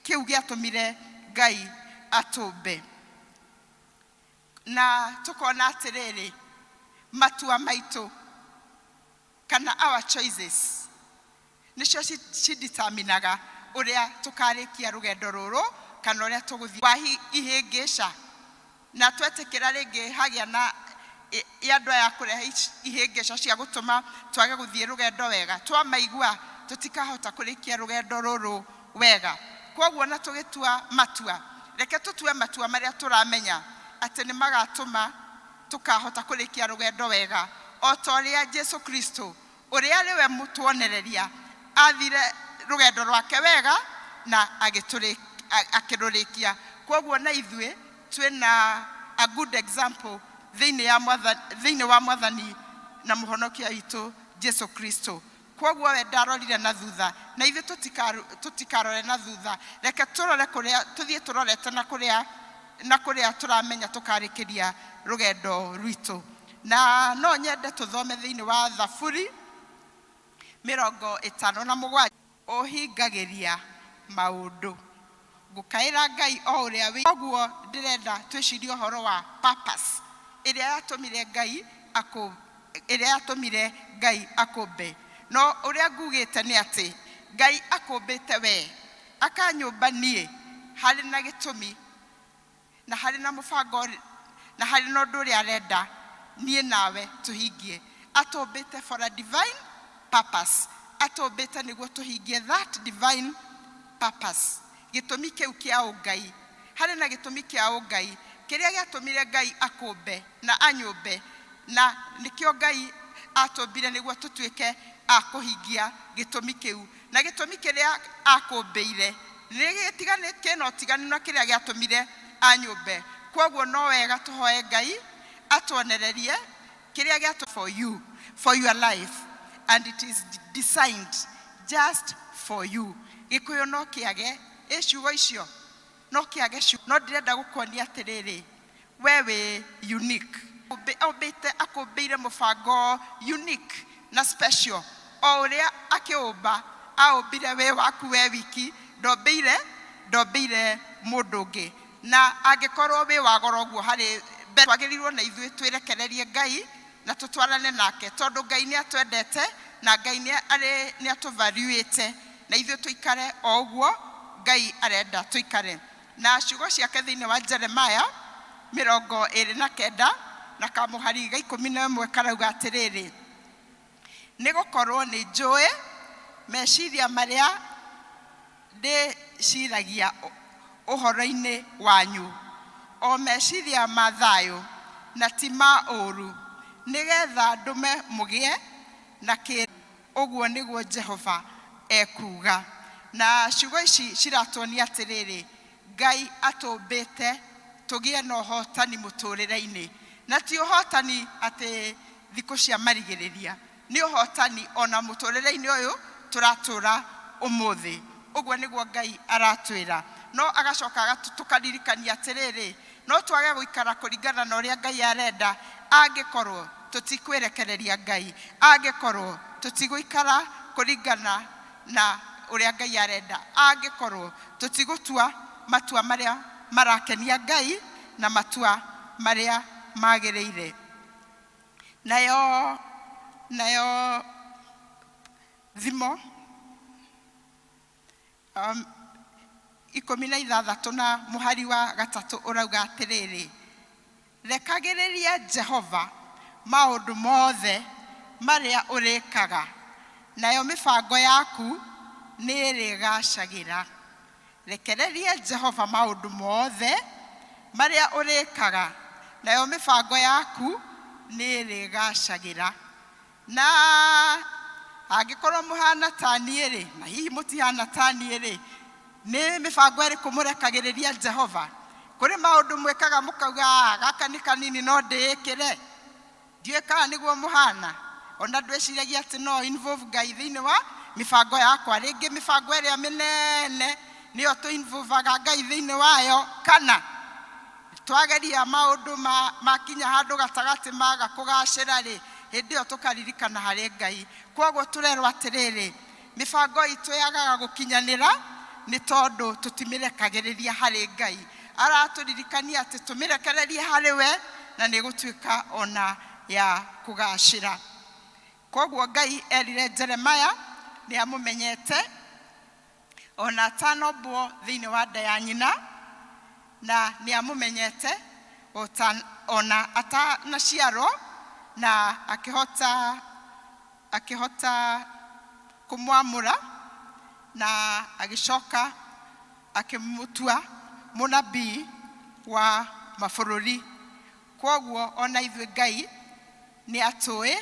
kĩu gĩatũmire Ngai atũmbe. Na tukona atĩrĩrĩ, matua maitũ kana our choices nĩcio cideterminaga ũrĩa tũkarĩkia rũgendo rũrũ kana ũrĩa tũgũthiĩ kwa ihĩngĩca. Na twetĩkĩra rĩngĩ hagĩa na andũ aya kũrehe ihĩngĩca cia gũtũma twage gũthiĩ rũgendo wega, twamaigua tũtikahota kũrĩkia rũgendo rũrũ wega. Koguo na tũgĩtua matua, reke tũtue matua marĩa tũramenya atĩ nĩ magatũma tũkahota kũrĩkia rũgendo wega, o ta ũrĩa Jesu Kristo ũrĩa arĩ we mũtuonereria athire rũgendo rwake wega na akĩrũrĩkia. Koguo na ithuĩ twĩna a good example thĩinĩ wa Mwathani na mũhonokia witũ Jesu Kristo. Koguo we ndarorire na thutha, na ithuĩ tũtikarore na thutha. Reke tũrore kũrĩa tũthiĩ tũrorete na kũrĩa tũramenya tũkarĩkĩria rũgendo rwitũ. Na no nyende tũthome thĩinĩ wa Thaburi 57, ũhingagĩria maũndũ. Ngũkaĩra Ngai o ũrĩa wĩ. Koguo ndĩrenda twĩcirie ũhoro wa purpose ĩrĩa yatũmire Ngai akũmbe. No ũrĩa ngugĩte nĩ atĩ Ngai akũmbĩte we, akanyũmba niĩ harĩ na gĩtũmi na harĩ na mũbango na harĩ na ũndũ ũrĩa arenda niĩ nawe tũhingie. Atũmbĩte for a divine purpose, atũmbĩte nĩguo tũhingie that divine purpose. Gĩtũmi kĩu kĩa ũngai, harĩ na gĩtũmi kĩa ũngai kĩrĩa gĩatũmire Ngai akũmbe na anyũmbe, na nĩkĩo Ngai atũmbire nĩguo tũtuĩke a kũhingia gĩtũmi kĩu. Na gĩtũmi kĩrĩa akũmbĩire kĩna ũtiganu na kĩrĩa gĩatũmire anyũmbe. Koguo no wega tũhoe Ngai atuonererie kĩrĩa gĩatũ for your life, and it is designed just for you. Gĩkũyũ no kĩage ciugo icio, no kĩage ciugo. No ndĩrenda gũkuonia atĩrĩrĩ, we wĩ unique. Akũmbĩire mũbango unique na special. O ũrĩa akĩũmba aũmbire we waku we wiki, ndombĩire mũndũ ũngĩ. Na angĩkorwo wĩ wa goro ũguo harĩ mbere, twagĩrĩirwo na ithuĩ twĩrekererie Ngai na tũtwarane nake, tondũ Ngai nĩ atwendete na Ngai nĩ atũvaluĩte, na ithuĩ tũikare o ũguo Ngai arenda tũikare. Na ciugo ciake thĩinĩ wa Jeremia 29 na kamũhari 11 karauga atĩrĩrĩ, nĩ gũkorwo nĩ njũĩ meciria marĩa ndĩciragia ũhoro-inĩ wanyu, o meciria ma thayũ na ti ma ũũru, nĩgetha ndũme mũgĩe na kĩrĩra. Ũguo nĩguo Jehova ekuga. Na ciugo ici ciratuonia atĩrĩrĩ, Ngai atũmbĩte tũgĩe na ũhotani mũtũrĩre-inĩ, na ti ũhotani atĩ thikũ cia marigĩrĩria, nĩ ũhotani ona mũtũrĩre-inĩ ũyũ tũratũra ũmũthĩ. Ũguo nĩguo Ngai aratwĩra. No agacoka tũkaririkania atĩrĩrĩ, no twage gũikara kũringana na ũrĩa Ngai arenda angĩkorwo tũtikwĩrekereria Ngai, angĩkorwo tũtigũikara kũringana na ũrĩa Ngai arenda, angĩkorwo tũtigũtua matua marĩa marakenia Ngai na matua marĩa magĩrĩire. Nayo thimo 16 na mũhari wa 3 ũrauga atĩrĩrĩ, rekagĩrĩria Jehova maũndũ mothe marĩa ũrĩkaga, nayo mĩbango yaku nĩ ĩrĩgacagĩra. Rekereria Jehova maũndũ mothe marĩa ũrĩkaga, nayo mĩbango yaku nĩ ĩrĩgacagĩra. Na angĩkorwo mũhana ta niĩ rĩ, na hihi mũtihana ta niĩ rĩ, nĩ mĩbango ĩrĩkũ mũrekagĩrĩria Jehova? Kũrĩ maũndũ mwĩkaga mũkauga gaka nĩ kanini no ndĩĩkĩre, ndiũĩ kana nĩguo mũhana. Ona ndwĩciragia atĩ no involve Ngai thĩinĩ wa mĩbango yakwa. Rĩngĩ mĩbango ĩrĩa mĩnene nĩyo tũ-involvaga Ngai thĩinĩ wayo, kana twageria maũndũ makinya handũ gatagatĩ maga kũgacĩra rĩ, hindi yo tukaririkana harĩ Ngai. Koguo turerwo atirĩrĩ, mibango itu yagaga gukinyanĩra nĩ tondũ tutimirekagĩrĩria harĩ Ngai. Araturirikania atĩ tumirekererie harĩ we na nĩ gũtuĩka ona ya kũgacĩra. Koguo Ngai erire Jeremaya nĩ amũmenyete ona atanombwo thĩinĩ wa nda ya nyina, na nĩ amũmenyete ona atanaciarwo, na akĩhota kũmwamũra na agĩcoka akĩmũtua mũnabii wa mabũrũri. Koguo ona ithuĩ Ngai nĩ atũĩ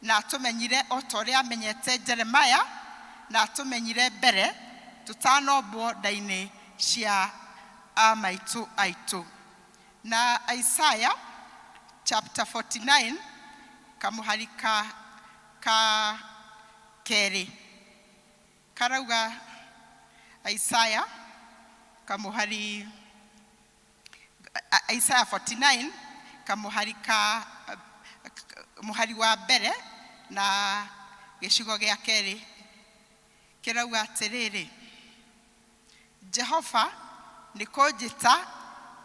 na atũmenyire o ta ũrĩa amenyete Jeremaya na atũmenyire mbere tutanombwo nda-inĩ cia amaitũ aitũ. Na Isaiah chapter 49 kamuhari ka keri karauga, Isaiah kamuhari Isaiah 49 kamuhari muhari wa mbere na gĩcigo gĩa kerĩ kirauga atĩrĩrĩ, Jehova nĩ kũnjĩta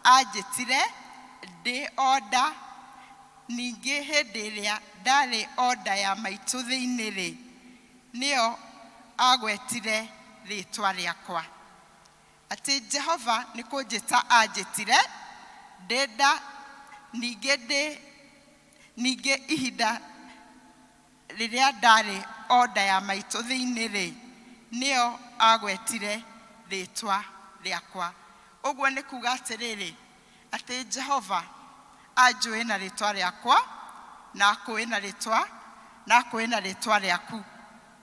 anjĩtire ndĩ onda, ningĩ hĩndĩ ĩrĩa ndarĩ onda ya maitũ thĩinĩ-rĩ, nĩyo agwetire rĩtwa rĩakwa. Atĩ Jehova nĩ kũnjĩta anjĩtire ndĩ nda, ningĩ ihinda rĩrĩa ndarĩ onda ya maitũ thĩinĩ-rĩ, nĩyo agwetire rĩtwa rĩakwa. Ũguo nĩ kuga atĩrĩrĩ, atĩ Jehova anjũĩ na rĩtwa rĩakwa na akũĩ na rĩtwa rĩaku.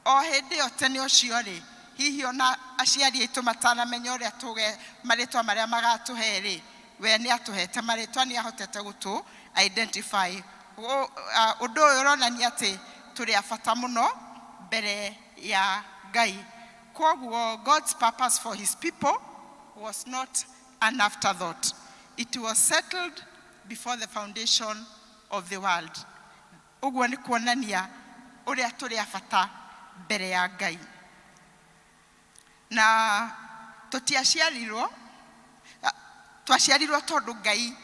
O hĩndĩ ĩyo tene ũcio-rĩ, hihi ona aciari aitũ matanamenya ũrĩa marĩtwa marĩa magatũhe-rĩ, we nĩ atũhete marĩtwa, nĩ ahotete gũtũ identify. Ũndũ ũyũ ũronania atĩ tũrĩ a bata mũno mbere ya Ngai. Koguo God's purpose for his people was not an afterthought. It was settled before the foundation of the world. Ũguo nĩ kuonania ũrĩa tũrĩ a bata mbere ya Ngai. Na tũtiaciarirwo, twaciarirwo tondũ Ngai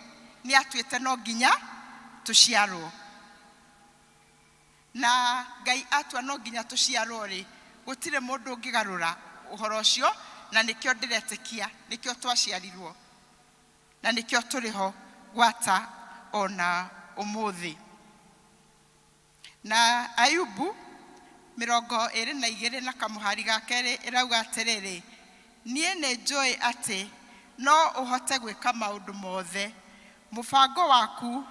nĩ atuĩte no nginya tũciarwo. Na Ngai atua no nginya tũciarwo-rĩ, gũtirĩ mũndũ ũngĩgarũra ũhoro ũcio, na nĩkĩo ndĩretĩkia, nĩkĩo twaciarirwo na nĩkĩo tũrĩ ho gwata ona ũmũthĩ. Na Ayubu 22 na kamuhari ga kerĩ ĩrauga atĩrĩrĩ, niĩ nĩ njũĩ atĩ no ũhote gwĩka maũndũ mothe, mũbango waku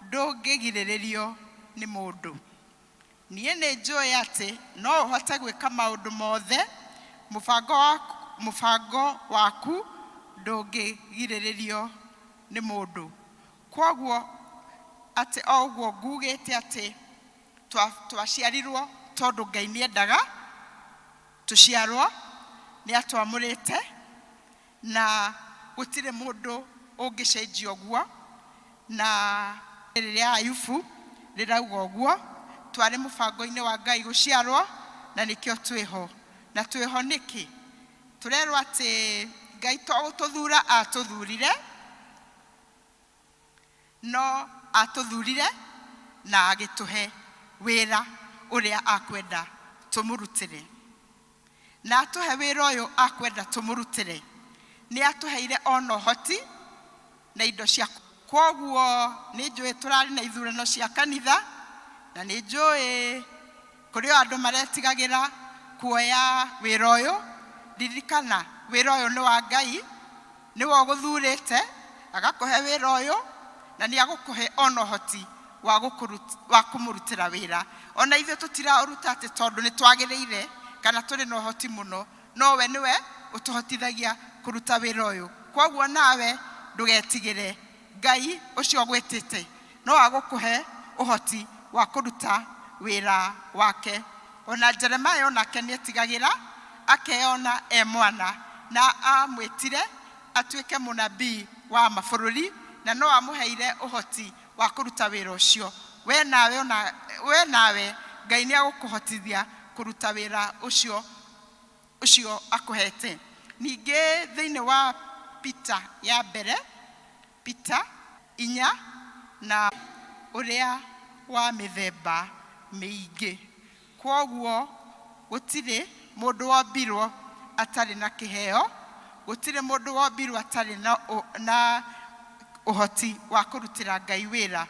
ndũngĩgirĩrĩrio nĩ mũndũ. Niĩ nĩ njũĩ atĩ no ũhote gwĩka maũndũ mothe, mũbango waku ndũngĩgirĩrĩrio nĩ mũndũ. Koguo atĩ o ũguo ngugĩte atĩ twaciarirwo tondũ Ngai nĩ endaga tũciarwo, nĩ atwamũrĩte na gũtirĩ mũndũ ũngĩcenjia ũguo. Na rĩrĩa Ayubu rĩrauga ũguo, twarĩ mũbango-inĩ wa Ngai gũciarwo, na nĩkĩo twĩho. Na twĩho nĩkĩ? Tũrerwo atĩ Ngai to gũtũthura atũthurire, no atũthurire na agĩtũhe wĩra ũrĩa akwenda tũmũrutĩre. Na atũhe wĩra ũyũ akwenda tũmũrutĩre, nĩ atũheire ona ũhoti na indo cia. Koguo nĩ njũĩ tũrarĩ na ithurano cia kanitha, na nĩ njũĩ kũrĩ o andũ maretigagĩra kuoya wĩra ũyũ. Ririkana wĩra ũyũ nĩ wa Ngai, nĩwe ũgũthurĩte agakũhe wĩra ũyũ, na nĩ agũkũhe ona ũhoti wa kũmũrutĩra wĩra. Ona ithuĩ tũtiraũruta atĩ tondũ nĩ twagĩrĩire kana tũrĩ na ũhoti mũno, no we nĩwe ũtũhotithagia kũruta wĩra ũyũ. Koguo nawe ndũgetigĩre, Ngai ũcio gwĩtĩte no agũkũhe ũhoti wa kũruta wĩra wake. Ona Jeremaya onake nĩ etigagĩra, akeyona mwana na amwĩtire atuĩke mũnabii wa mabũrũri, na no amũheire ũhoti wa kũruta wĩra ũcio we nawe Ngai nĩ agũkũhotithia kũruta wĩra ũcio akũhete. Ningĩ thĩinĩ wa Peter ya mbere, Peter 4 na ũrĩa wa mĩthemba mĩingĩ. Kwoguo gũtirĩ mũndũ wombirwo atarĩ na kĩheo, gũtirĩ mũndũ wombirwo atarĩ na ũhoti wa kũrutĩra Ngai wĩra.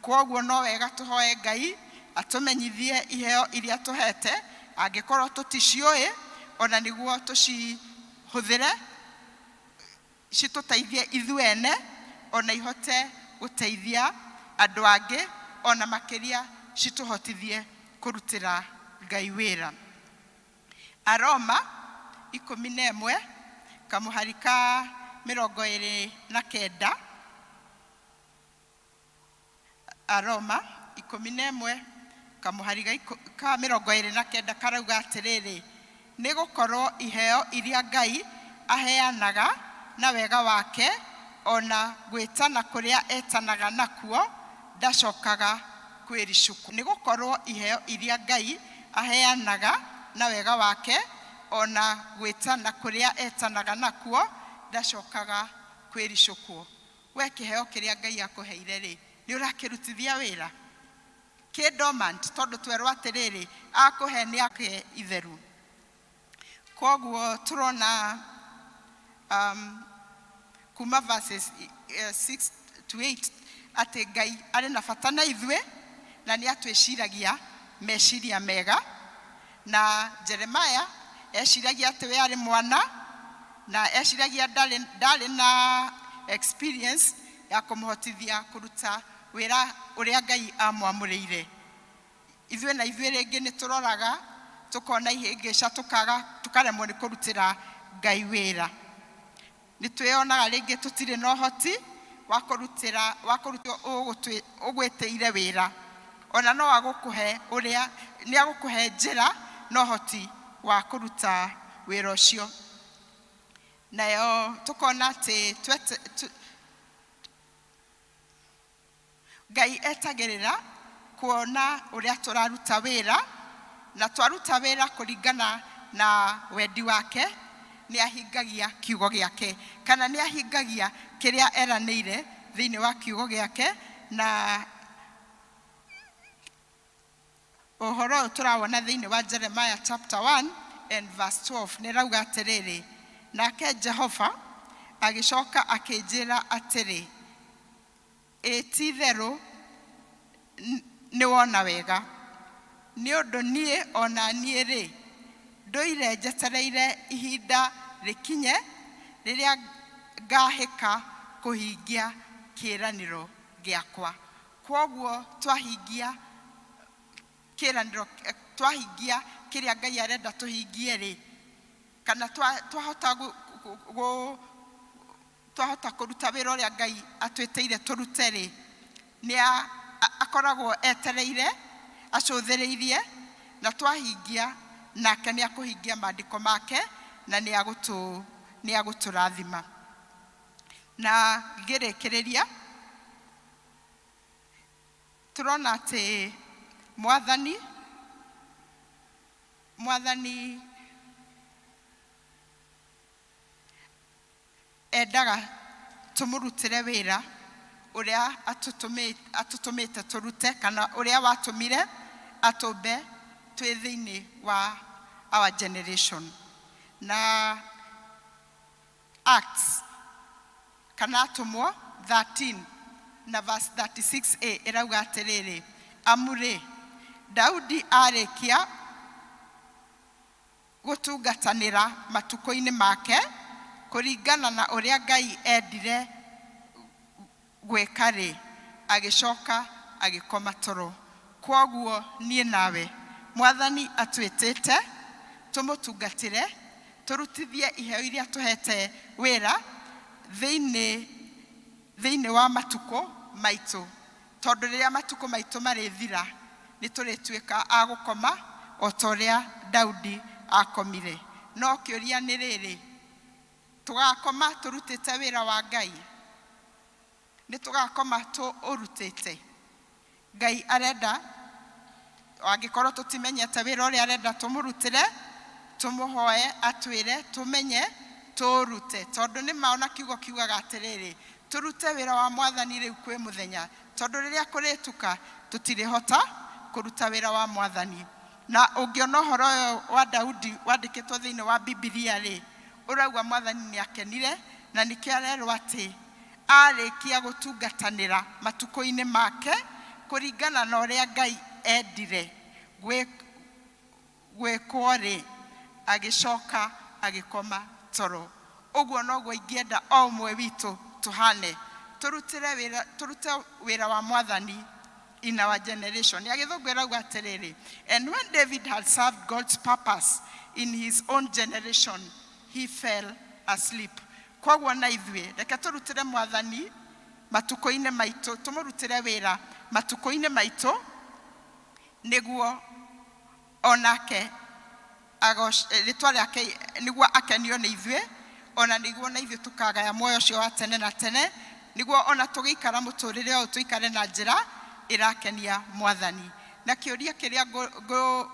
Kwoguo no wega tũhoe Ngai atũmenyithie iheo iria tũhete, angĩkorwo tũticiũĩ, ona nĩguo tũcihũthĩre citũteithie ithuene, ona ihote gũteithia andũ angĩ, ona makĩria citũhotithie kũrutĩra Ngai wĩra. Aroma 11 kamũhari ka 29. Aroma 11 kamũhari ka 29 karauga atĩrĩrĩ, nĩ gũkorwo iheo iria Ngai aheanaga na wega wake, ona gwĩtana kũrĩa etanaga nakuo ndacokaga kwĩricũkwo. Nĩ gũkorwo iheo iria Ngai aheanaga na wega wake, ona gwĩtana kũrĩa etanaga nakuo ndacokaga kwĩricũkwo. We kĩheo kĩrĩa Ngai akũheire rĩ, nĩ ũrakĩrutithia wĩra? Kĩ dormant, tondũ twerwo atĩrĩrĩ akũhe nĩ akũhe itheru. Kwoguo tũrona kuma verses 6 to 8 atĩ Ngai arĩ na bata na ithuĩ na nĩ atwĩciragia meciria mega. Na Jeremiah eciragia atĩ we arĩ mwana, na eciragia ndarĩ na experience ya kũmũhotithia kũruta wĩra ũrĩa Ngai amwamũrĩire. Ithuĩ na ithuĩ rĩngĩ nĩ tũroraga tũkona ihĩngĩca tũkaremwo nĩ kũrutĩra Ngai wĩra. Nĩ twĩonaga rĩngĩ tũtirĩ na ũhoti wa kũrutĩra ũgwĩtĩire wĩra, ona no agũkũhe ũrĩa nĩ agũkũhe njĩra na ũhoti wa kũruta wĩra ũcio. Nayo tũkona atĩ Ngai etagĩrĩra kuona ũrĩa tũraruta wĩra, na twaruta wĩra kũringana na wendi wake, nĩ ahingagia kiugo gĩake, kana nĩ ahingagia kĩrĩa eranĩire thĩinĩ wa kiugo gĩake. Na ũhoro ũyũ tũrawona thĩinĩ wa Jeremiah chapter 1 and verse 12 nĩ rauga atĩrĩrĩ, nake Jehova agĩcoka akĩnjĩra atĩrĩ, ti-itherũ nĩ wona wega, nĩ ũndũ niĩ ona niĩ rĩ ndũire njetereire ihinda rĩkinye rĩrĩa ngahĩka kũhingia kĩĩranĩro gĩakwa. Kwoguo twahingia kĩĩranĩro, twahingia kĩrĩa Ngai arenda tũhingie rĩ, kana twahota kũruta wĩra ũrĩa Ngai atwĩtĩire tũrute rĩ, nĩ akoragwo etereire, acũthĩrĩirie, na twahingia nake nĩ akũhingia maandĩko make na nĩ agũtũrathima. Na ngĩrĩkĩrĩria tũrona atĩ Mwathani endaga tũmũrutĩre wĩra ũrĩa atũtũmĩte tũrute, kana ũrĩa watũmire atũmbe twĩ thĩinĩ wa our generation. Na Acts kana Atũmwo 13 na verse 36a ĩrauga atĩrĩrĩ, amũrĩ Daudi arĩkia gũtungatanĩra matukũ-inĩ make kũringana na ũrĩa Ngai endire gwĩka rĩ, agĩcoka agĩkoma toro. Kwoguo niĩ nawe Mwathani atwĩtĩte tũmũtungatĩre, tũrutithie iheo iria tũhete wĩra thĩinĩ wa matukũ maitũ, tondũ rĩrĩa matukũ maitũ marĩthira nĩ tũrĩtuĩka agũkoma o ta ũrĩa Daudi akomire. No kĩũria nĩ rĩrĩ, tũgakoma tũrutĩte wĩra wa Ngai? Nĩ tũgakoma tũrutĩte? Ngai arenda angĩkorwo tũtimenyete wĩra ũrĩa arenda tũmũrutĩre, tũmũhoe atwĩre tũmenye tũrute, tondũ nĩ maona kiugo kiugaga atĩrĩrĩ, tũrute wĩra wa Mwathani rĩu kwĩ mũthenya, tondũ rĩrĩa kũrĩtuka tũtirĩhota kũruta wĩra wa Mwathani. Na ũngĩona ũhoro ũyũ wa Daudi wandĩkĩtwo thĩinĩ wa Biblia rĩ, ũrauga Mwathani nĩ akenire na nĩkĩo arerwo atĩ arĩkia gũtungatanĩra matukũ-inĩ make kũringana na ũrĩa Ngai endire gwĩkwo rĩ, agĩcoka agĩkoma toro. Ũguo noguo ingĩenda o ũmwe witũ tũhane, turute wĩra wa Mwathani in our generation. Yagĩthũngũ ĩrauga atĩrĩrĩ, and when David had served God's purpose in his own generation, he fell asleep. Koguo na ithuĩ reke tũrutĩre Mwathani matukũ-inĩ maitũ, tũmũrutĩre wĩra matukũ-inĩ maitũ, nĩguo onake rĩtwa rĩake nĩguo akenio nĩ ithuĩ, ona nĩguo na ithuĩ tũkagaya muoyo ũcio wa tene na tene, nĩguo ona tũgĩikara mũtũrĩre ũyũ tũikare na njĩra ĩrakenia Mwathani. Na kĩũria kĩrĩa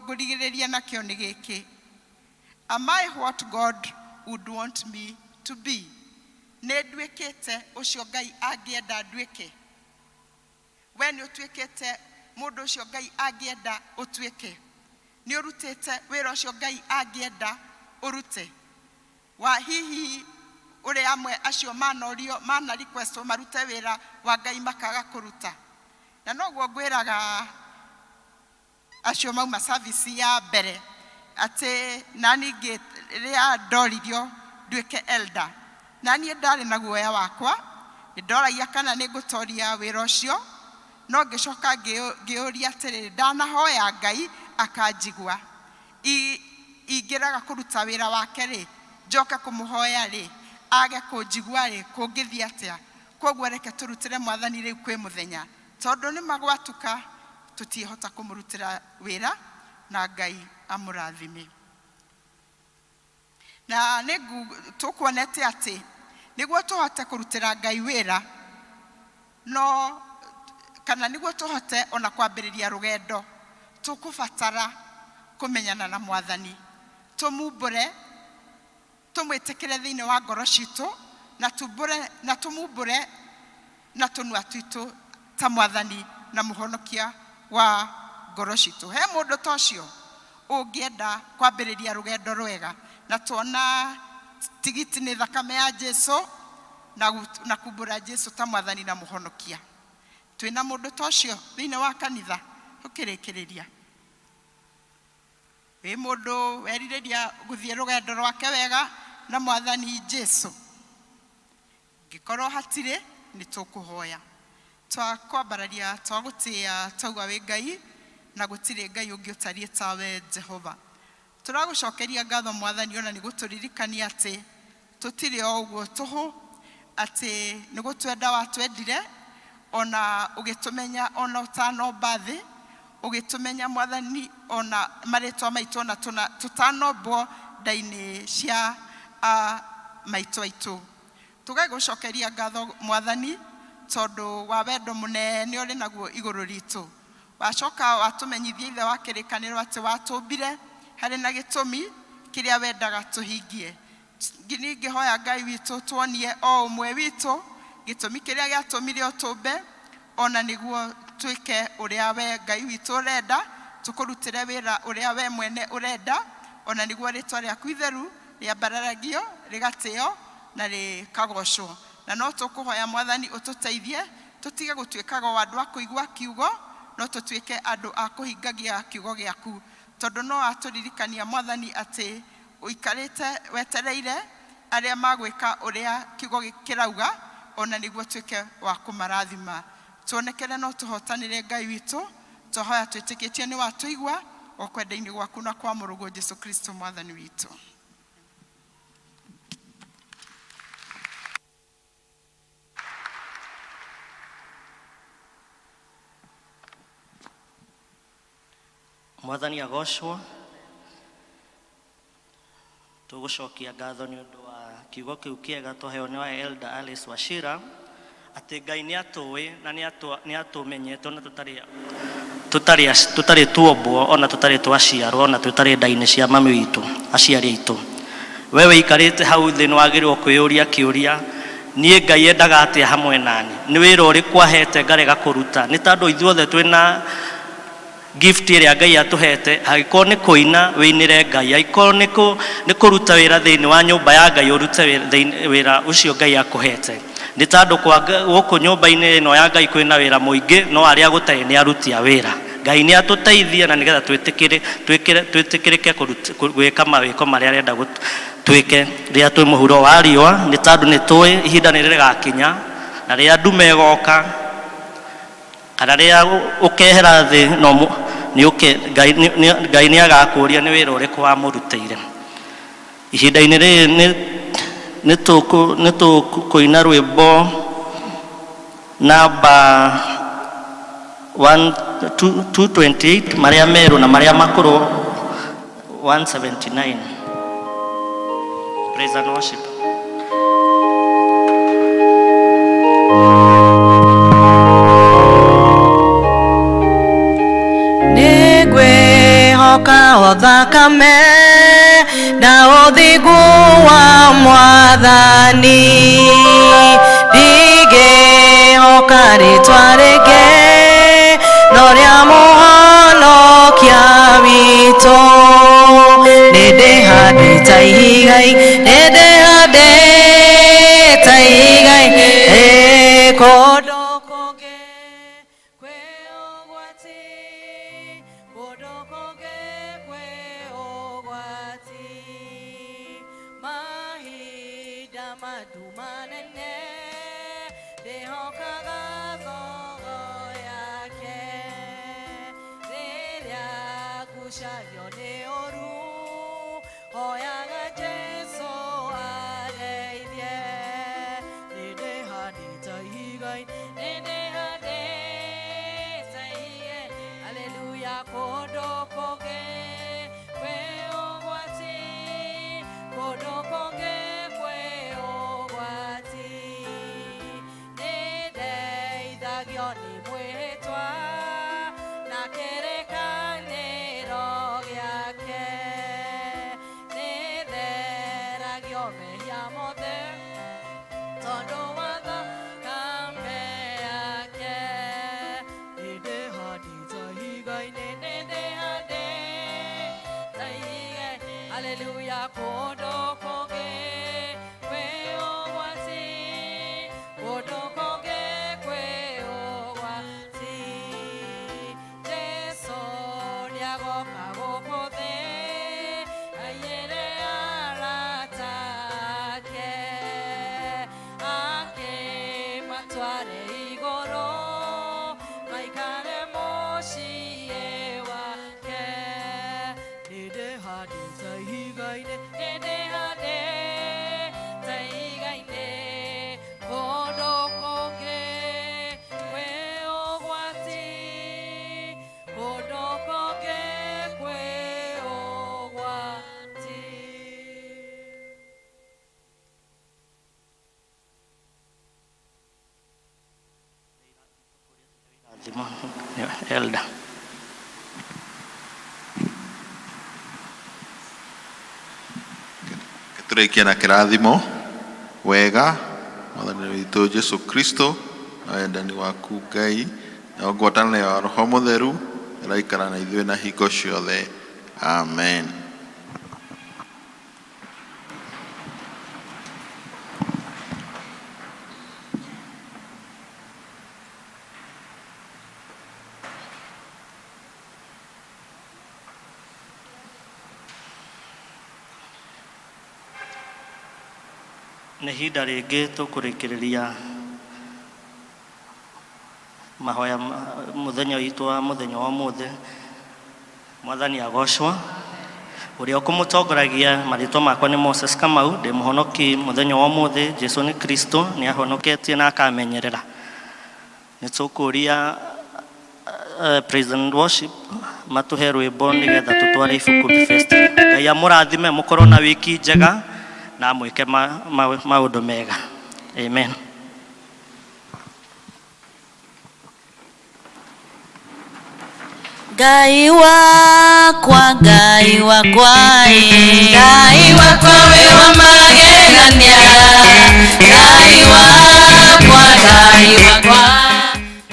ngũrigĩrĩria nakĩo nĩ gĩkĩ: am I what God would want me to be? Nĩ nduĩkĩte ũcio Ngai angĩenda nduĩke? We nĩ ũtuĩkĩte mũndũ ũcio Ngai angĩenda ũtuĩke? Nĩ ũrutĩte wĩra ũcio Ngai angĩenda ũrute? Wa hihi ũrĩa amwe acio mana request marute wĩra wa Ngai makaga kũruta? Na noguo ngwĩraga acio mauma service ya mbere atĩ nani rĩrĩa ndoririo nduĩke elder, nani ndarĩ na guoya wakwa, nĩndoragia kana nĩ ngũtoria wĩra ũcio, no ngĩcoka ngĩũria atĩrĩrĩ, ndanahoya Ngai akanjigua, ingĩraga kũruta wĩra wake rĩ, njoka kũmũhoya rĩ, age kũnjigua rĩ, kũngĩthiĩ atĩa? Koguo reke tũrutĩre Mwathani rĩu kwĩ mũthenya, tondũ nĩ magwatuka tũtiĩhota kũmũrutĩra wĩra na Ngai amũrathime. Na tũkuonete atĩ nĩguo tũhote kũrutĩra Ngai wĩra, no kana nĩguo tũhote ona kwambĩrĩria rũgendo, tũkũbatara kũmenyana na Mwathani, tũmumbũre, tũmwĩtĩkĩre thĩinĩ wa ngoro citũ, na tũmumbũre na tũnua twitũ ta Mwathani na mũhonokia wa ngoro citũ. He mũndũ ta ũcio ũngĩenda kwambĩrĩria rũgendo rwega, na tuona tigiti nĩ thakame ya Jesũ na kumbũra Jesũ ta Mwathani na mũhonokia? Twĩna mũndũ ta ũcio thĩinĩ wa kanitha? Ũkĩrĩkĩrĩria, wĩ mũndũ werirĩria gũthiĩ rũgendo rwake wega na Mwathani Jesũ? Ngĩkorwo hatirĩ, nĩ tũkũhoya. Twakwambararia twagũtĩĩa tauga wĩ Ngai, na gũtirĩ Ngai ũngĩ ũtariĩ tawe Jehova. Tũragũcokeria ngatho Mwathani ona nĩ gũtũririkania atĩ tũtirĩ o ũguo tũhũ, atĩ nĩ gũtwenda watwendire, ona ũgĩtũmenya ona ũtanomba thĩ, ũgĩtũmenya Mwathani ona marĩtwa maitũ ona tũtanombwo nda-inĩ cia maitũ aitũ. Tũgagũcokeria ngatho Mwathani tondũ wa wendo mũnene ũrĩ naguo igũrũ ritũ. Wacoka watũmenyithia ithe wa kĩrĩkanĩro atĩ watũmbire harĩ na gĩtũmi kĩrĩa wendaga tũhingie. Ngĩhoya Ngai witũ tuonie o ũmwe witũ gĩtũmi kĩrĩa gĩatũmire ũtũmbe, ona nĩguo twĩke ũrĩa we Ngai witũ ũrenda, tũkũrutĩre wĩra ũrĩa we mwene ũrenda, ona nĩguo rĩtwa rĩaku itheru rĩambararagio, rĩgatĩo na rĩkagocwo. Na no tũkũhoya Mwathani ũtũteithie tũtige gũtuĩkaga o andũ a kũigua kiugo, no tũtuĩke andũ a kũhingagia kiugo gĩaku, tondũ no atũririkania Mwathani atĩ ũikarĩte wetereire arĩa magwĩka ũrĩa kiugo kĩrauga, ona nĩguo tuĩke wa kũmarathima. Tuonekere no tũhotanĩre Ngai witũ, tũhoya twĩtĩkĩtie nĩ watũigua, o kwenda-inĩ gwaku na kwa mũrũgwo Jesũ Kristo Mwathani witũ. Mwathani agocwo. Tũgũcokia ngatho nĩ ũndũ wa kiugo kĩu kĩega tũheo nĩ wa Elder Alice Wachira, atĩ Ngai nĩ atũĩ na nĩ atũmenyete ona tũtarĩ tuombwo ona tũtarĩ twaciarwo ona tũtarĩ nda-inĩ cia mami witũ aciari aitũ. We wĩikarĩte hau thĩ nĩ wagĩrĩirwo kwĩyũria kĩũria, niĩ Ngai endaga atĩa hamwe nani? Nĩ wĩra ũrĩkũ ahete ngarega kũruta? Nĩ tondũ ithuothe twĩna gift ĩrĩa Ngai atũhete, angĩkorwo nĩ kũina wĩinĩre Ngai, angĩkorwo nĩ kũruta wĩra thĩinĩ wa nyũmba ya Ngai ũrute wĩra ũcio Ngai akũhete. Nĩ tondũ gũkũ nyũmba-inĩ ĩno ya Ngai kwĩna wĩra mũingĩ, no arĩa gũtarĩ nĩ aruti a wĩra. Ngai nĩ atũteithia na nĩgetha twĩtĩkĩrĩke gwĩka mawĩko marĩa arenda twĩke rĩrĩa twĩ mũhuro wa riũa, nĩ tondũ nĩ tũĩ ihinda nĩ rĩgakinya na rĩrĩa ndume ĩgoka kana rĩrĩa ũkehera thĩ Ngai nĩ agakũria nĩ wĩra ũrĩkũ wamũrutĩire. Ihinda-inĩ rĩrĩ nĩ tũkũina rwĩmbo namba 228 marĩa merũ na marĩa makũrũ 179. Praise and worship. Nĩngwĩhoka o thakame na ũthingu wa Mwathani, ndingĩhoka rĩtwa rĩngĩ no rĩa Mũhonokia witũ. Nĩndĩhandĩte ihiga-inĩ, nĩndĩhandĩte ihiga-inĩ kũndũ kũngĩ kwĩ ũgwati, kũndũ kũngĩ kwĩ ũgwati, mahinda mandu manene ndĩhokaga thogo yake, rĩrĩa ngucanio nĩ ũru hoyaga Jesũ andeithie. Nĩndĩhandĩte ihiga-inĩ, nĩndĩhandĩte ihiga-inĩ, haleluya, kũndũ kũngĩ kwĩ ũgwati, kũndũ kũngĩ kwĩ ũgwati, nĩndeithagio nĩ mwĩhĩtwa na kĩrĩkanĩro gĩake, nĩtheragio mehia mothe tondũ wa thakame yake. Nĩndĩhandĩte ihiga-inĩ, nĩndĩhandĩte ihiga-inĩ, haleluya, kũndũ kũngĩ kwĩ ũgwati, kũndũ kũngĩ kwĩ ũgwati, Jesũ nĩagoka gũkũ thĩ aiyĩre arata ake, akĩmatware igũrũ maikare mũciĩ wake. Nĩndĩhandĩte ihiga-inĩ, nĩndĩhandĩte ihiga-inĩ, kũndũ kũngĩ kwĩ ũgwati, kũndũ kũngĩ kwĩ ũgwati. Elda. Tũrĩkia na kĩrathimo wega Mwathani witũ Jesũ Kristo na wendani waku Ngai na ngwatanĩro ya Roho Mũtheru ĩraikara na ithuĩ na hingo ciothe. Amen. Nĩ ihinda rĩngĩ tũkũrĩkĩrĩria mahoya mũthenya witũ wa mũthenya wa ũmũthĩ. Mwathani agocwo. Ũrĩa ũkũmũtongoragia, marĩtwa makwa nĩ Moses Kamau, ndĩ mũhonoki mũthenya wa ũmũthĩ. Jesũ nĩ Kristo nĩ ahonoketie na akamenyerera. Nĩ tũkũria praise and worship matũhe rwĩmbo nĩgetha tũtware ibuku festival. Ngai amũrathime, mũkorwo na wiki njega na mwĩke maũndũ mega. Amen. Ngai wakwa Ngai wakwa Ngai wakwa we wa magegania Ngai wakwa Ngai wakwa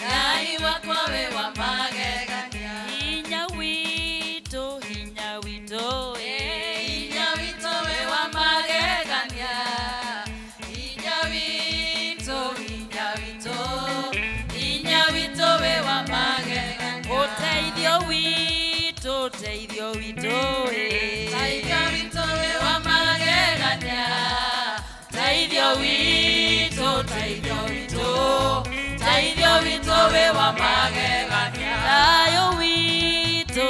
Ngai wakwa we wa magegania Hinya wito we wa magegania Hinya wito we wa magegania Uteithio wito we wa magegania Teithio wito we wa magegania Thayo wito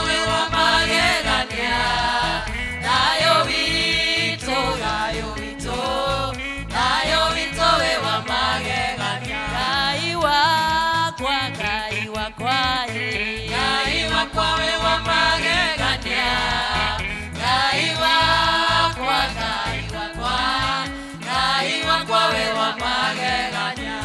we wa magegania Thayo wito we wa magegania Ngai wakwa Ngai wakwa we wa magegania Ngai wakwa we wa magegania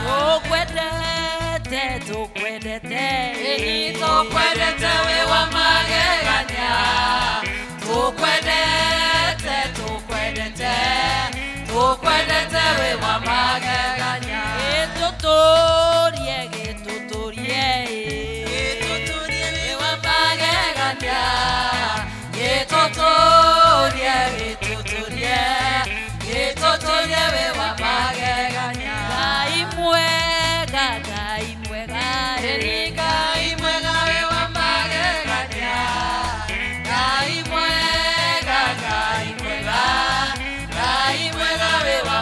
Tukwendete we wa magegania Tukwendete we wa magegania Gituturie we wa magegania Gituturie we wa magegania Ngai mwega